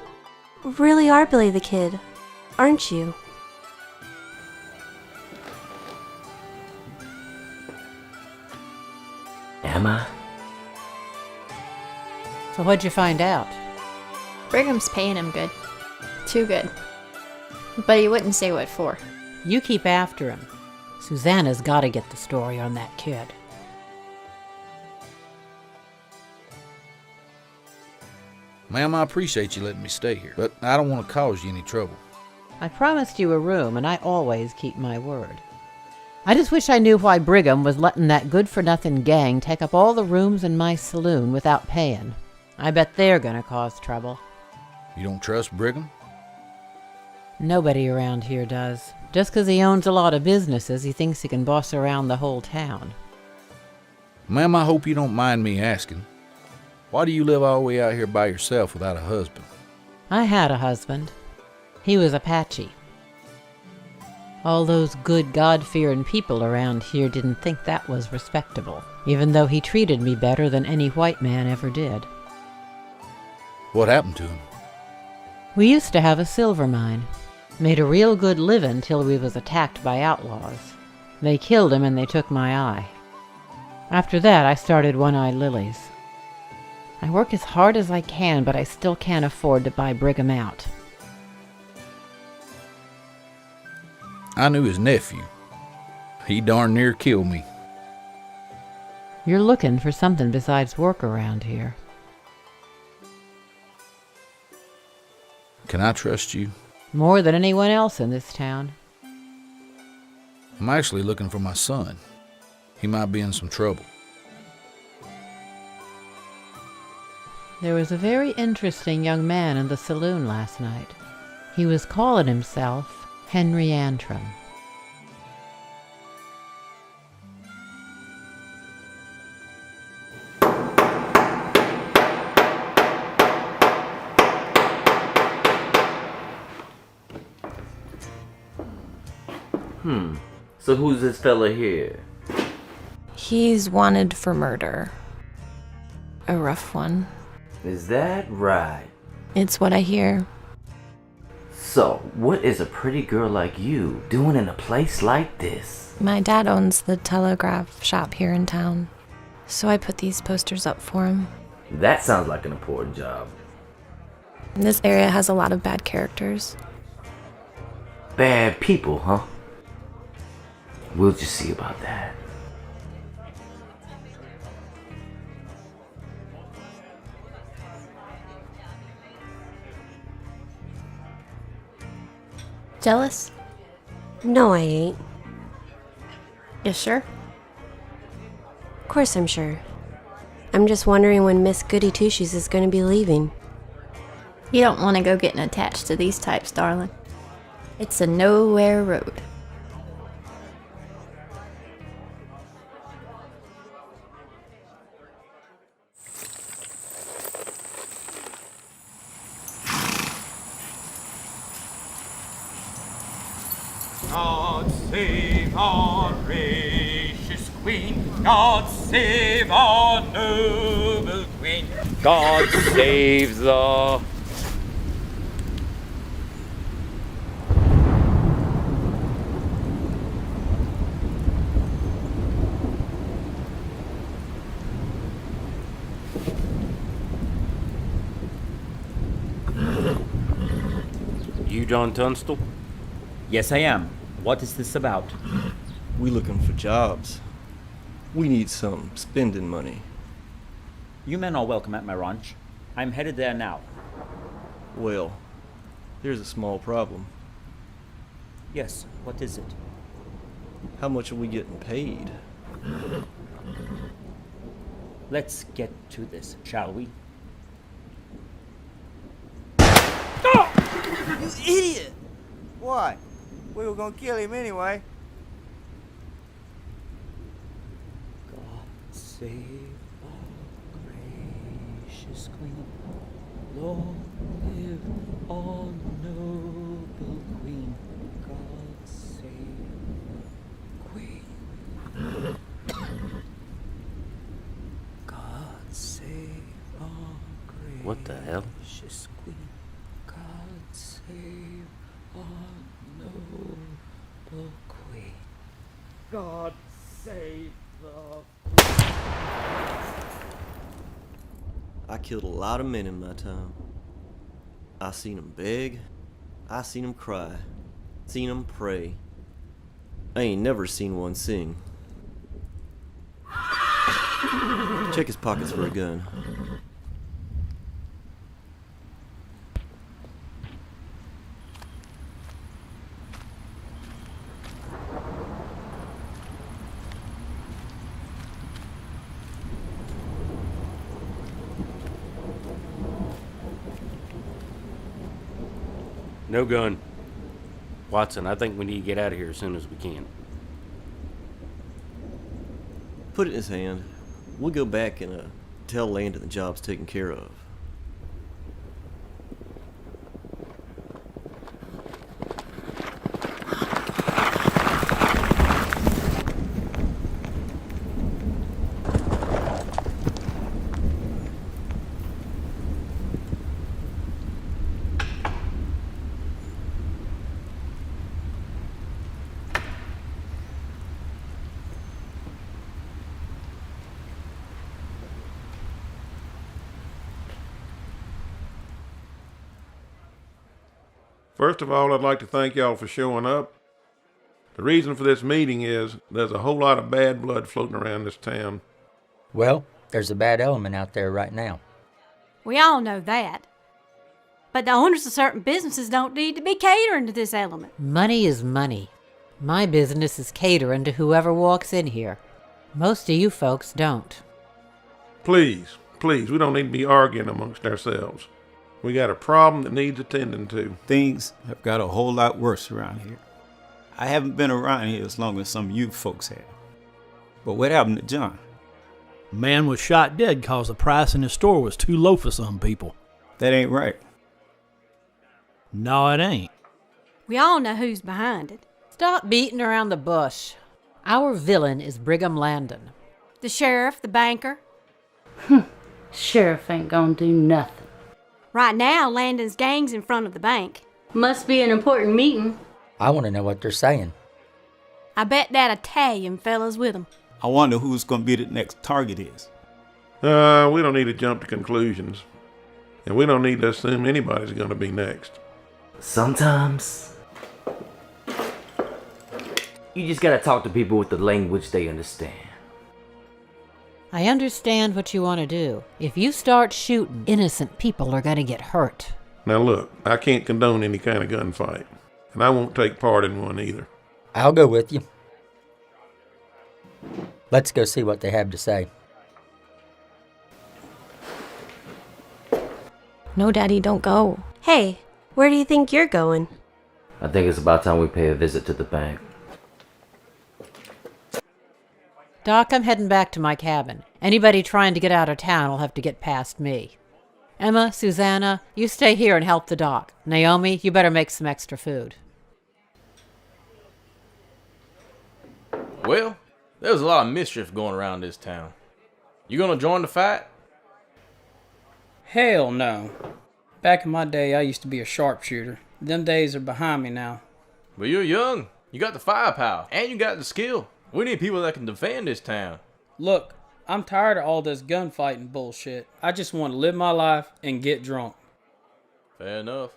Speaker 19: really are Billy the Kid, aren't you?
Speaker 3: Am I?
Speaker 7: So what'd you find out?
Speaker 9: Brigham's paying him good. Too good. But he wouldn't say what for.
Speaker 7: You keep after him. Susanna's got to get the story on that kid.
Speaker 16: Ma'am, I appreciate you letting me stay here, but I don't want to cause you any trouble.
Speaker 7: I promised you a room, and I always keep my word. I just wish I knew why Brigham was letting that good-for-nothing gang take up all the rooms in my saloon without paying. I bet they're gonna cause trouble.
Speaker 16: You don't trust Brigham?
Speaker 7: Nobody around here does. Just 'cause he owns a lot of businesses, he thinks he can boss around the whole town.
Speaker 16: Ma'am, I hope you don't mind me asking. Why do you live all the way out here by yourself without a husband?
Speaker 7: I had a husband. He was Apache. All those good God-fearing people around here didn't think that was respectable, even though he treated me better than any white man ever did.
Speaker 16: What happened to him?
Speaker 7: We used to have a silver mine. Made a real good living till we was attacked by outlaws. They killed him and they took my eye. After that, I started One-Eye Lilies. I work as hard as I can, but I still can't afford to buy Brigham out.
Speaker 16: I knew his nephew. He darn near killed me.
Speaker 7: You're looking for something besides work around here.
Speaker 16: Can I trust you?
Speaker 7: More than anyone else in this town.
Speaker 16: I'm actually looking for my son. He might be in some trouble.
Speaker 7: There was a very interesting young man in the saloon last night. He was calling himself Henry Antrim.
Speaker 3: So who's this fella here?
Speaker 12: He's wanted for murder. A rough one.
Speaker 3: Is that right?
Speaker 12: It's what I hear.
Speaker 3: So, what is a pretty girl like you doing in a place like this?
Speaker 12: My dad owns the telegraph shop here in town, so I put these posters up for him.
Speaker 3: That sounds like an important job.
Speaker 12: This area has a lot of bad characters.
Speaker 3: Bad people, huh? We'll just see about that.
Speaker 9: Jealous?
Speaker 19: No, I ain't.
Speaker 9: You sure?
Speaker 19: Of course I'm sure. I'm just wondering when Miss Goody Two-Shoes is going to be leaving.
Speaker 9: You don't want to go getting attached to these types, darling. It's a nowhere road.
Speaker 2: God save our gracious Queen. God save our noble Queen.
Speaker 6: God save the...
Speaker 15: You John Tunstall?
Speaker 4: Yes, I am. What is this about?
Speaker 1: We looking for jobs. We need some spending money.
Speaker 4: You men are welcome at my ranch. I'm headed there now.
Speaker 1: Well, there's a small problem.
Speaker 4: Yes, what is it?
Speaker 1: How much are we getting paid?
Speaker 4: Let's get to this, shall we?
Speaker 13: You idiot! What? We were gonna kill him anyway.
Speaker 4: God save our gracious Queen. Long live our noble Queen. God save Queen. God save our gracious
Speaker 15: What the hell?
Speaker 4: Queen. God save our noble Queen. God save the...
Speaker 1: I killed a lot of men in my time. I seen them beg. I seen them cry. Seen them pray. I ain't never seen one sing. Check his pockets for a gun.
Speaker 15: No gun. Watson, I think we need to get out of here as soon as we can.
Speaker 1: Put it in his hand. We'll go back and tell Landon the job's taken care of.
Speaker 17: First of all, I'd like to thank y'all for showing up. The reason for this meeting is there's a whole lot of bad blood floating around this town.
Speaker 25: Well, there's a bad element out there right now.
Speaker 26: We all know that. But the owners of certain businesses don't need to be catering to this element.
Speaker 7: Money is money. My business is catering to whoever walks in here. Most of you folks don't.
Speaker 17: Please, we don't need to be arguing amongst ourselves. We got a problem that needs attending to.
Speaker 5: Things have got a whole lot worse around here. I haven't been around here as long as some of you folks have. But what happened to John?
Speaker 27: Man was shot dead because the price in his store was too low for some people.
Speaker 5: That ain't right.
Speaker 27: No, it ain't.
Speaker 26: We all know who's behind it.
Speaker 7: Stop beating around the bush. Our villain is Brigham Landon.
Speaker 26: The sheriff, the banker.
Speaker 28: Sheriff ain't gonna do nothing.
Speaker 26: Right now, Landon's gang's in front of the bank.
Speaker 28: Must be an important meeting.
Speaker 25: I want to know what they're saying.
Speaker 26: I bet that Italian fella's with them.
Speaker 5: I wonder who's going to be the next target is.
Speaker 17: We don't need to jump to conclusions. And we don't need to assume anybody's going to be next.
Speaker 3: Sometimes you just gotta talk to people with the language they understand.
Speaker 7: I understand what you want to do. If you start shooting, innocent people are going to get hurt.
Speaker 17: Now look, I can't condone any kind of gunfight. And I won't take part in one either.
Speaker 25: I'll go with you. Let's go see what they have to say.
Speaker 12: No, Daddy, don't go.
Speaker 19: Hey, where do you think you're going?
Speaker 3: I think it's about time we pay a visit to the bank.
Speaker 7: Doc, I'm heading back to my cabin. Anybody trying to get out of town will have to get past me. Emma, Susanna, you stay here and help the doc. Naomi, you better make some extra food.
Speaker 8: Well, there's a lot of mischief going around this town. You gonna join the fight?
Speaker 10: Hell no. Back in my day, I used to be a sharpshooter. Them days are behind me now.
Speaker 8: But you're young. You got the firepower, and you got the skill. We need people that can defend this town.
Speaker 10: Look, I'm tired of all this gunfighting bullshit. I just want to live my life and get drunk.
Speaker 8: Fair enough.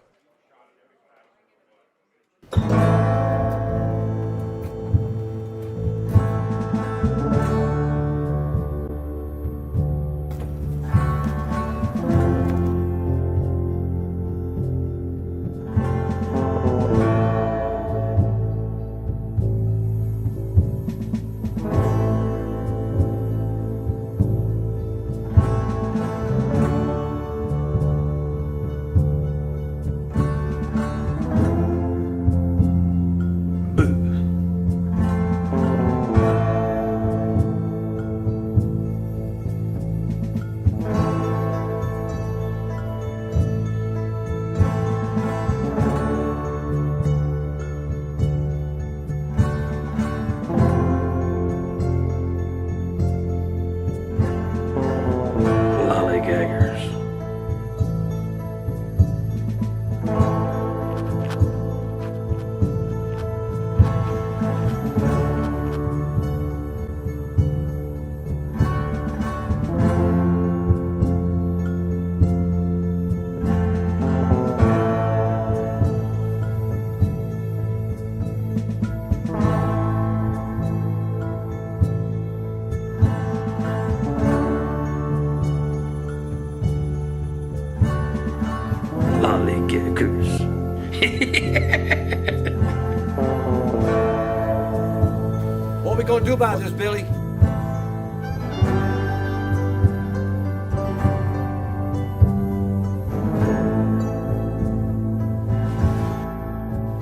Speaker 18: What we gonna do about this, Billy?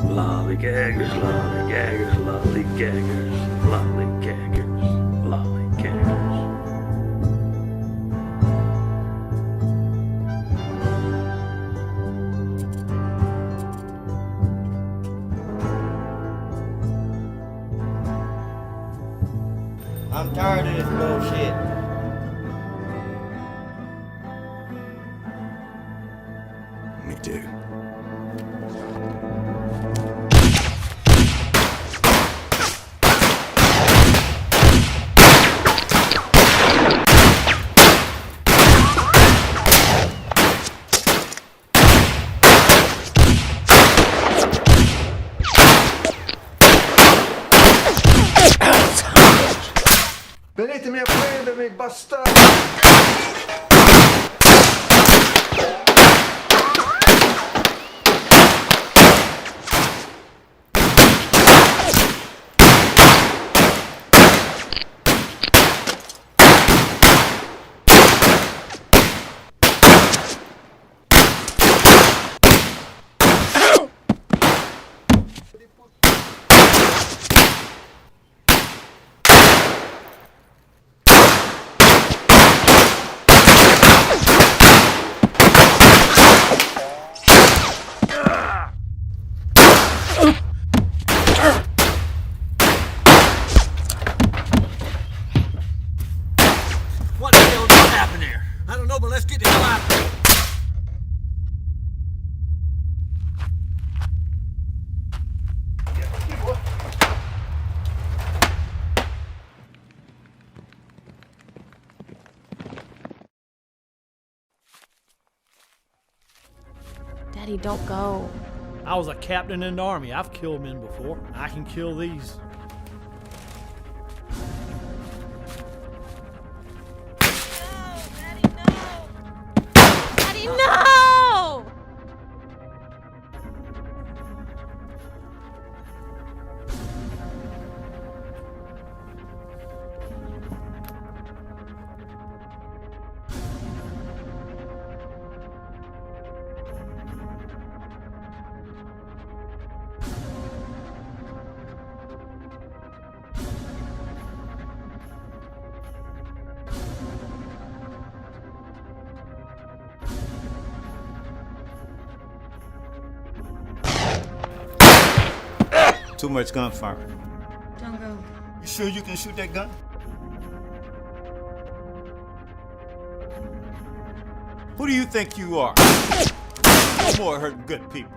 Speaker 11: Lollygaggers, lollygaggers, lollygaggers, lollygaggers, lollygaggers.
Speaker 13: I'm tired of this bullshit.
Speaker 11: Me too.
Speaker 13: Venitemi a prendermi, bastardi!
Speaker 18: What the hell just happened here? I don't know, but let's get the hell out of here.
Speaker 12: Daddy, don't go.
Speaker 27: I was a captain in the army. I've killed men before. I can kill these.
Speaker 12: Daddy, no!
Speaker 5: Too much gunfire.
Speaker 28: Django.
Speaker 5: You sure you can shoot that gun? Who do you think you are? No more hurting good people.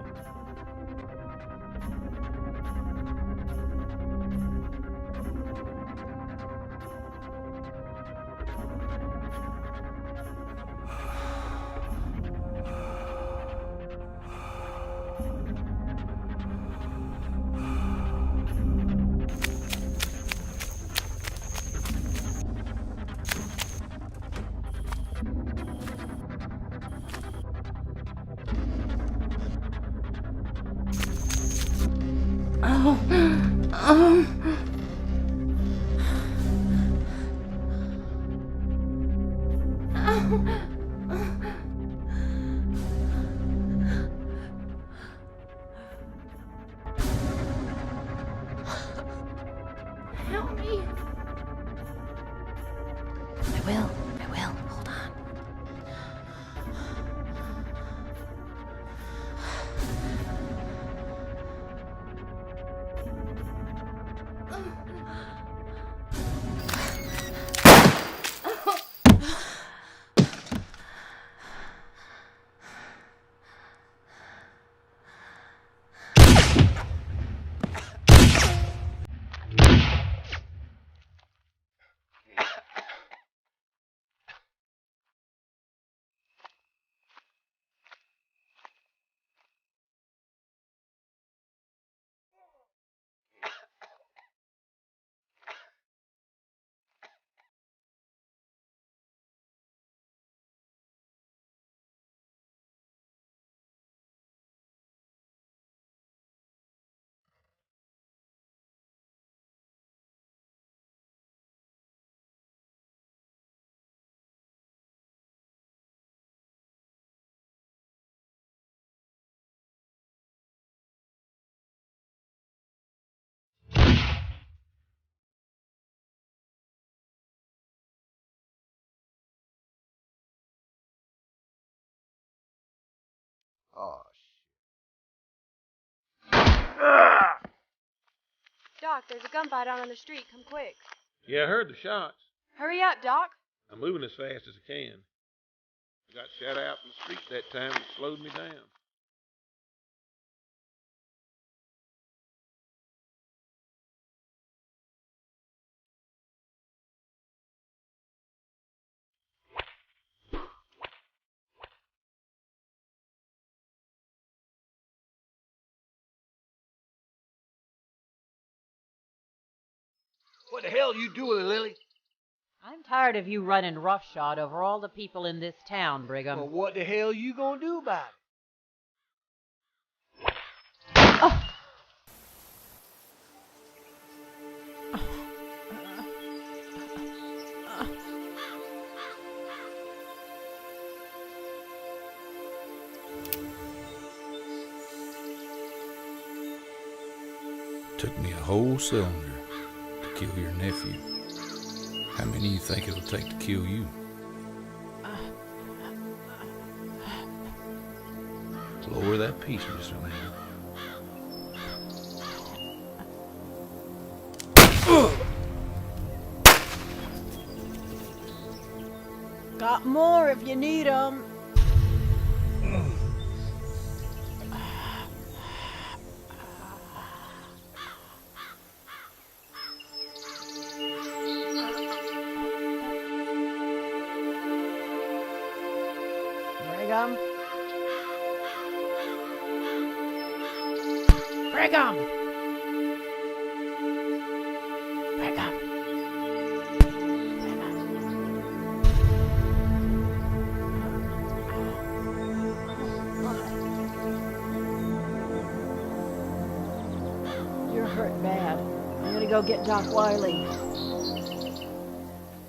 Speaker 12: Help me. I will. Hold on.
Speaker 17: Oh,
Speaker 9: Doc, there's a gunfight out on the street. Come quick.
Speaker 17: yeah, I heard the shots.
Speaker 9: Hurry up, Doc.
Speaker 17: I'm moving as fast as I can. I got shot out in the street that time. It slowed me down.
Speaker 13: What the hell you doing, Lily?
Speaker 7: I'm tired of you running roughshod over all the people in this town, Brigham.
Speaker 13: Well, what the hell you gonna do about it?
Speaker 11: Took me a whole cylinder to kill your nephew. How many you think it'll take to kill you? Lower that piece, Mr. Lamb.
Speaker 7: Got more if you need 'em. Brigham. Brigham. Brigham. You're hurt bad. I'm gonna go get Doc Wiley.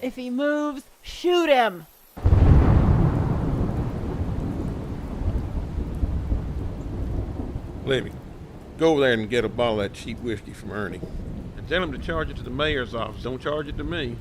Speaker 7: If he moves, shoot him!
Speaker 17: Libby, go over there and get a bottle of that cheap whiskey from Ernie. And tell him to charge it to the mayor's office. Don't charge it to me.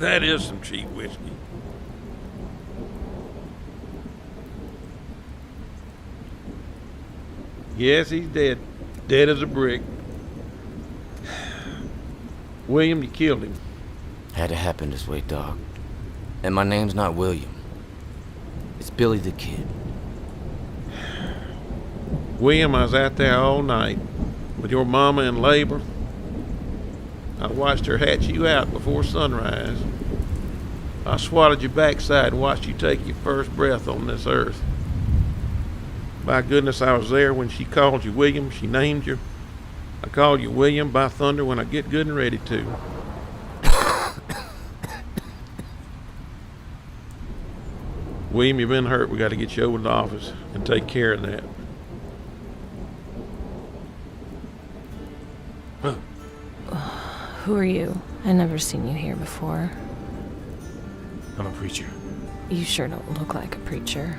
Speaker 17: That is some cheap whiskey. Yes, he's dead. Dead as a brick. William, you killed him.
Speaker 3: Had to happen this way, Doc. And my name's not William. It's Billy the Kid.
Speaker 17: William, I was out there all night with your mama in labor. I watched her hatch you out before sunrise. I swatted your backside and watched you take your first breath on this earth. By goodness, I was there when she called you William. She named you. I call you William, by thunder, when I get good and ready to. William, you've been hurt. We got to get you over to the office and take care of that.
Speaker 12: Who are you? I never seen you here before.
Speaker 2: I'm a preacher.
Speaker 12: You sure don't look like a preacher.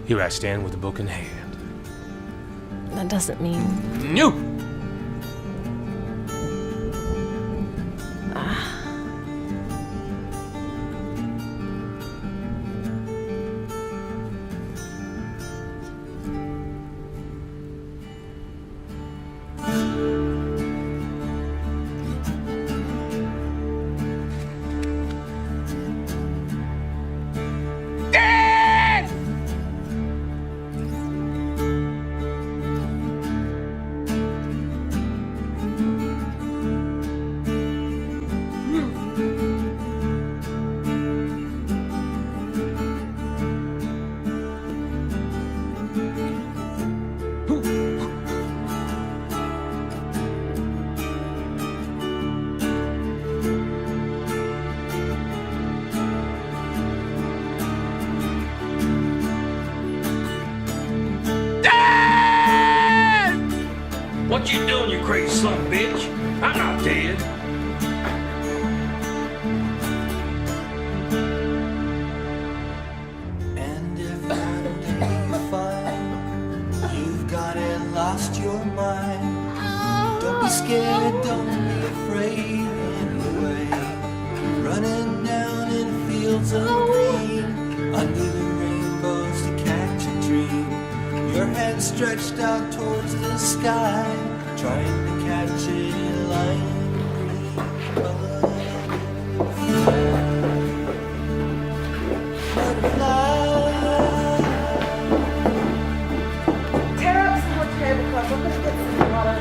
Speaker 2: Here I stand with a book in hand.
Speaker 12: That doesn't mean...
Speaker 2: No!
Speaker 14: What you doing, you crazy son of a bitch? I'm not dead.
Speaker 16: And if one day you find you've got it, lost your mind, don't be scared, don't be afraid anyway. Running down in fields of green, under the rainbows to catch a dream. Your hand stretched out towards the sky, trying to catch a lion green butterfly.
Speaker 20: Tear up some more tablecloths. I'm gonna get some water.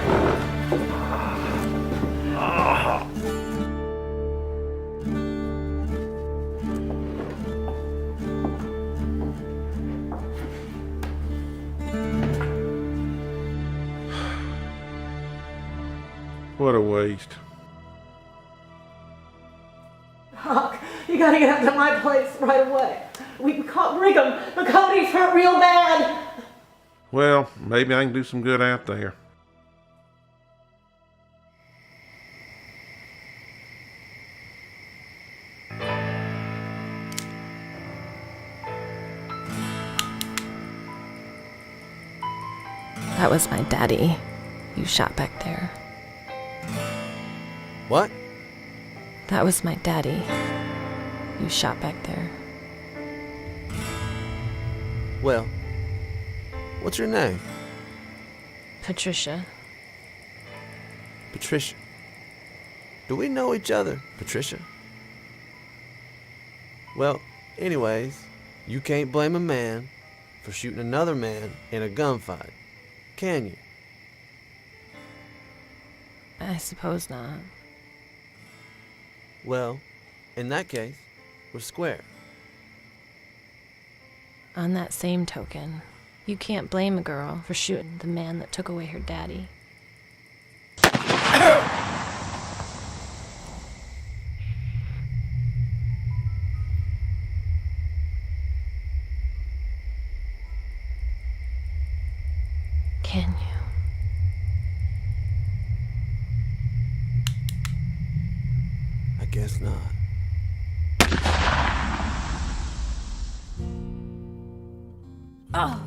Speaker 17: What a waste.
Speaker 20: Doc, you gotta get up to my place right away. We can call Gringo, but Cody's hurt real bad.
Speaker 17: Well, maybe I can do some good out there.
Speaker 12: That was my daddy you shot back there.
Speaker 21: What?
Speaker 12: That was my daddy you shot back there.
Speaker 21: Well, what's your name?
Speaker 12: Patricia.
Speaker 21: Patricia. Do we know each other, Patricia? Well, anyways, you can't blame a man for shooting another man in a gunfight, can you?
Speaker 12: I suppose not.
Speaker 21: Well, in that case, we're square.
Speaker 12: On that same token, you can't blame a girl for shooting the man that took away her daddy. Can you?
Speaker 21: I guess not.
Speaker 12: Oh.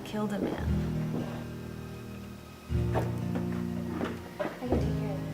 Speaker 12: killed a man. I can take care of this.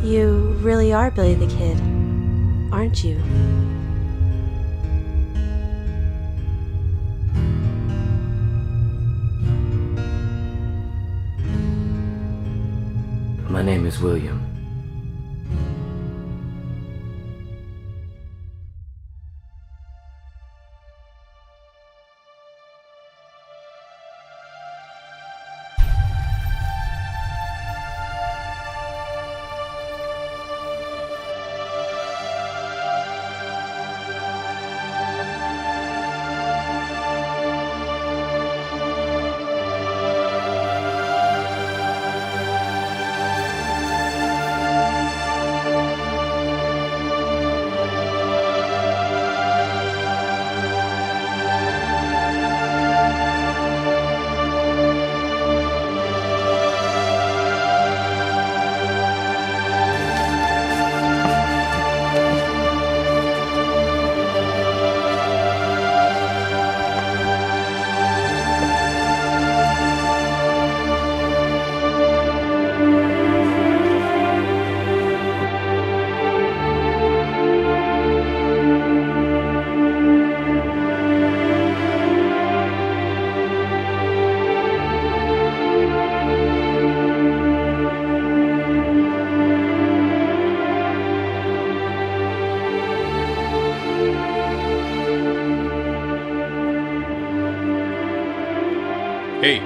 Speaker 12: You really are Billy the Kid, aren't you?
Speaker 3: My name is William.
Speaker 2: Hey,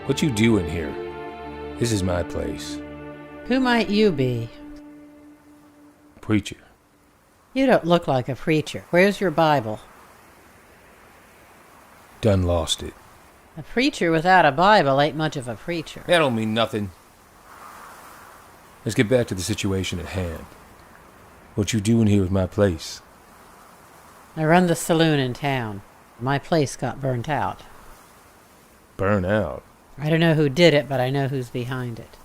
Speaker 2: what you doing here? This is my place.
Speaker 7: Who might you be?
Speaker 2: Preacher.
Speaker 7: You don't look like a preacher. Where's your Bible?
Speaker 2: Done lost it.
Speaker 7: A preacher without a Bible ain't much of a preacher.
Speaker 2: That don't mean nothing. Let's get back to the situation at hand. What you doing here with my place?
Speaker 7: I run the saloon in town. My place got burnt out.
Speaker 2: Burn out?
Speaker 7: I don't know who did it, but I know who's behind it.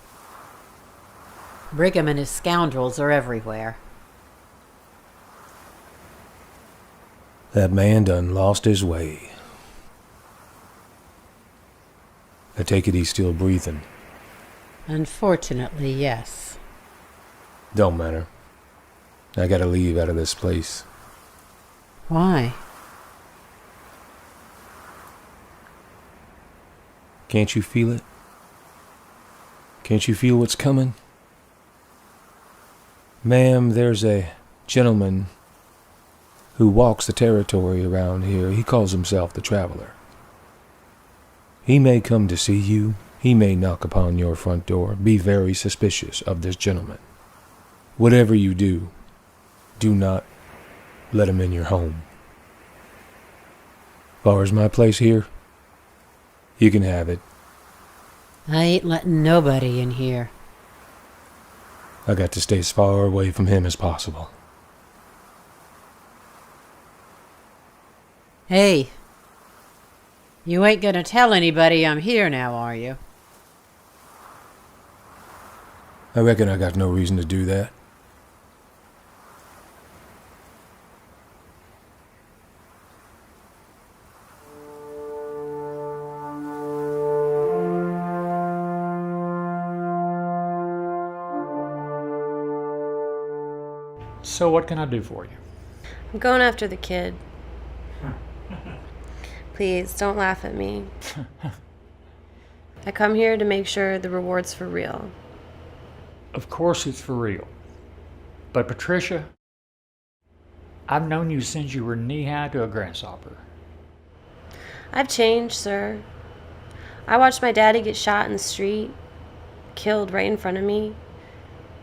Speaker 7: Brigham and his scoundrels are everywhere.
Speaker 2: That man done lost his way. I take it he's still breathing.
Speaker 7: Unfortunately, yes.
Speaker 2: Don't matter. I gotta leave out of this place.
Speaker 7: Why?
Speaker 2: Can't you feel it? Can't you feel what's coming? Ma'am, there's a gentleman who walks the territory around here. He calls himself the Traveler. He may come to see you. He may knock upon your front door. Be very suspicious of this gentleman. Whatever you do, do not let him in your home. As far as my place here, you can have it.
Speaker 7: I ain't letting nobody in here.
Speaker 2: I got to stay as far away from him as possible.
Speaker 7: Hey, you ain't gonna tell anybody I'm here now, are you?
Speaker 2: I reckon I got no reason to do that.
Speaker 1: So what can I do for you?
Speaker 12: I'm going after the kid. Please, don't laugh at me. I come here to make sure the reward's for real.
Speaker 1: Of course it's for real. But Patricia, I've known you since you were knee-high to a grasshopper.
Speaker 19: I've changed, sir. I watched my daddy get shot in the street, killed right in front of me,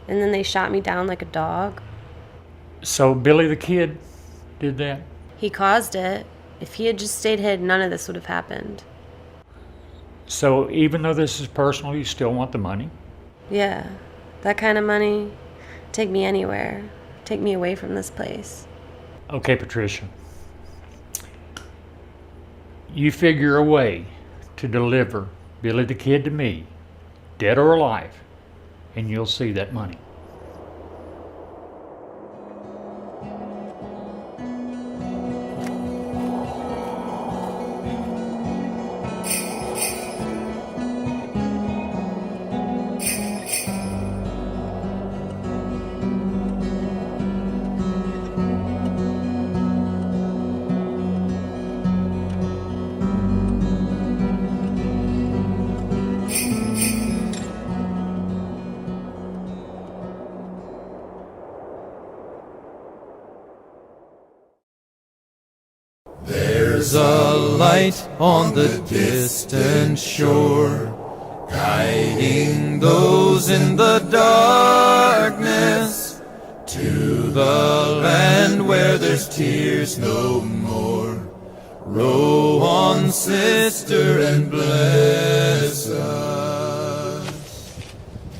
Speaker 19: and then they shot me down like a dog.
Speaker 1: So Billy the Kid did that?
Speaker 19: He caused it. If he had just stayed hid, none of this would have happened.
Speaker 1: So even though this is personal, you still want the money?
Speaker 19: Yeah, that kind of money. Take me anywhere. Take me away from this place.
Speaker 1: Okay, Patricia. You figure a way to deliver Billy the Kid to me, dead or alive, and you'll see that money.
Speaker 16: There's a light on the distant shore, guiding those in the darkness to the land where there's tears no more. Row on, sister, and bless us.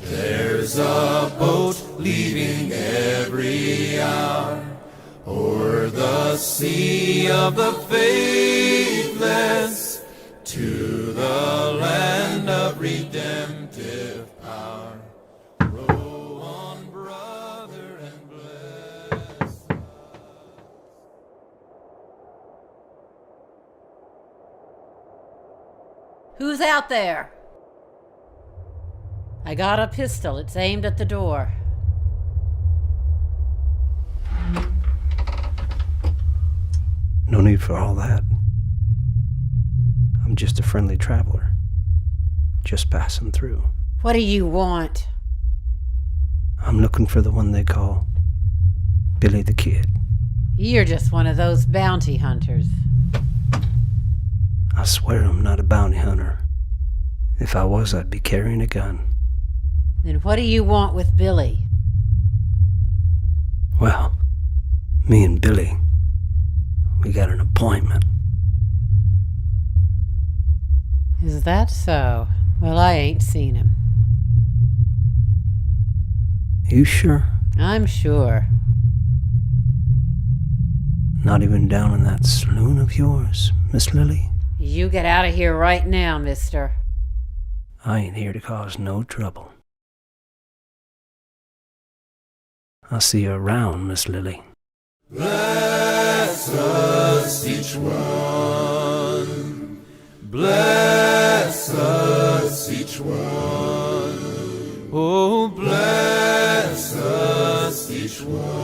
Speaker 16: There's a boat leaving every hour o'er the sea of the faithless, to the land of redemptive power. Row on, brother, and bless.
Speaker 7: Who's out there? I got a pistol. It's aimed at the door.
Speaker 4: No need for all that. I'm just a friendly traveler. Just passing through.
Speaker 7: What do you want?
Speaker 4: I'm looking for the one they call Billy the Kid.
Speaker 7: You're just one of those bounty hunters.
Speaker 4: I swear I'm not a bounty hunter. If I was, I'd be carrying a gun.
Speaker 7: Then what do you want with Billy?
Speaker 4: Well, me and Billy, we got an appointment.
Speaker 7: Is that so? Well, I ain't seen him.
Speaker 4: You sure?
Speaker 7: I'm sure.
Speaker 4: Not even down in that saloon of yours, Miss Lily?
Speaker 7: You get out of here right now, mister.
Speaker 4: I ain't here to cause no trouble. I'll see you around, Miss Lily.
Speaker 16: Bless us each one. Bless us each one. Oh, bless us each one.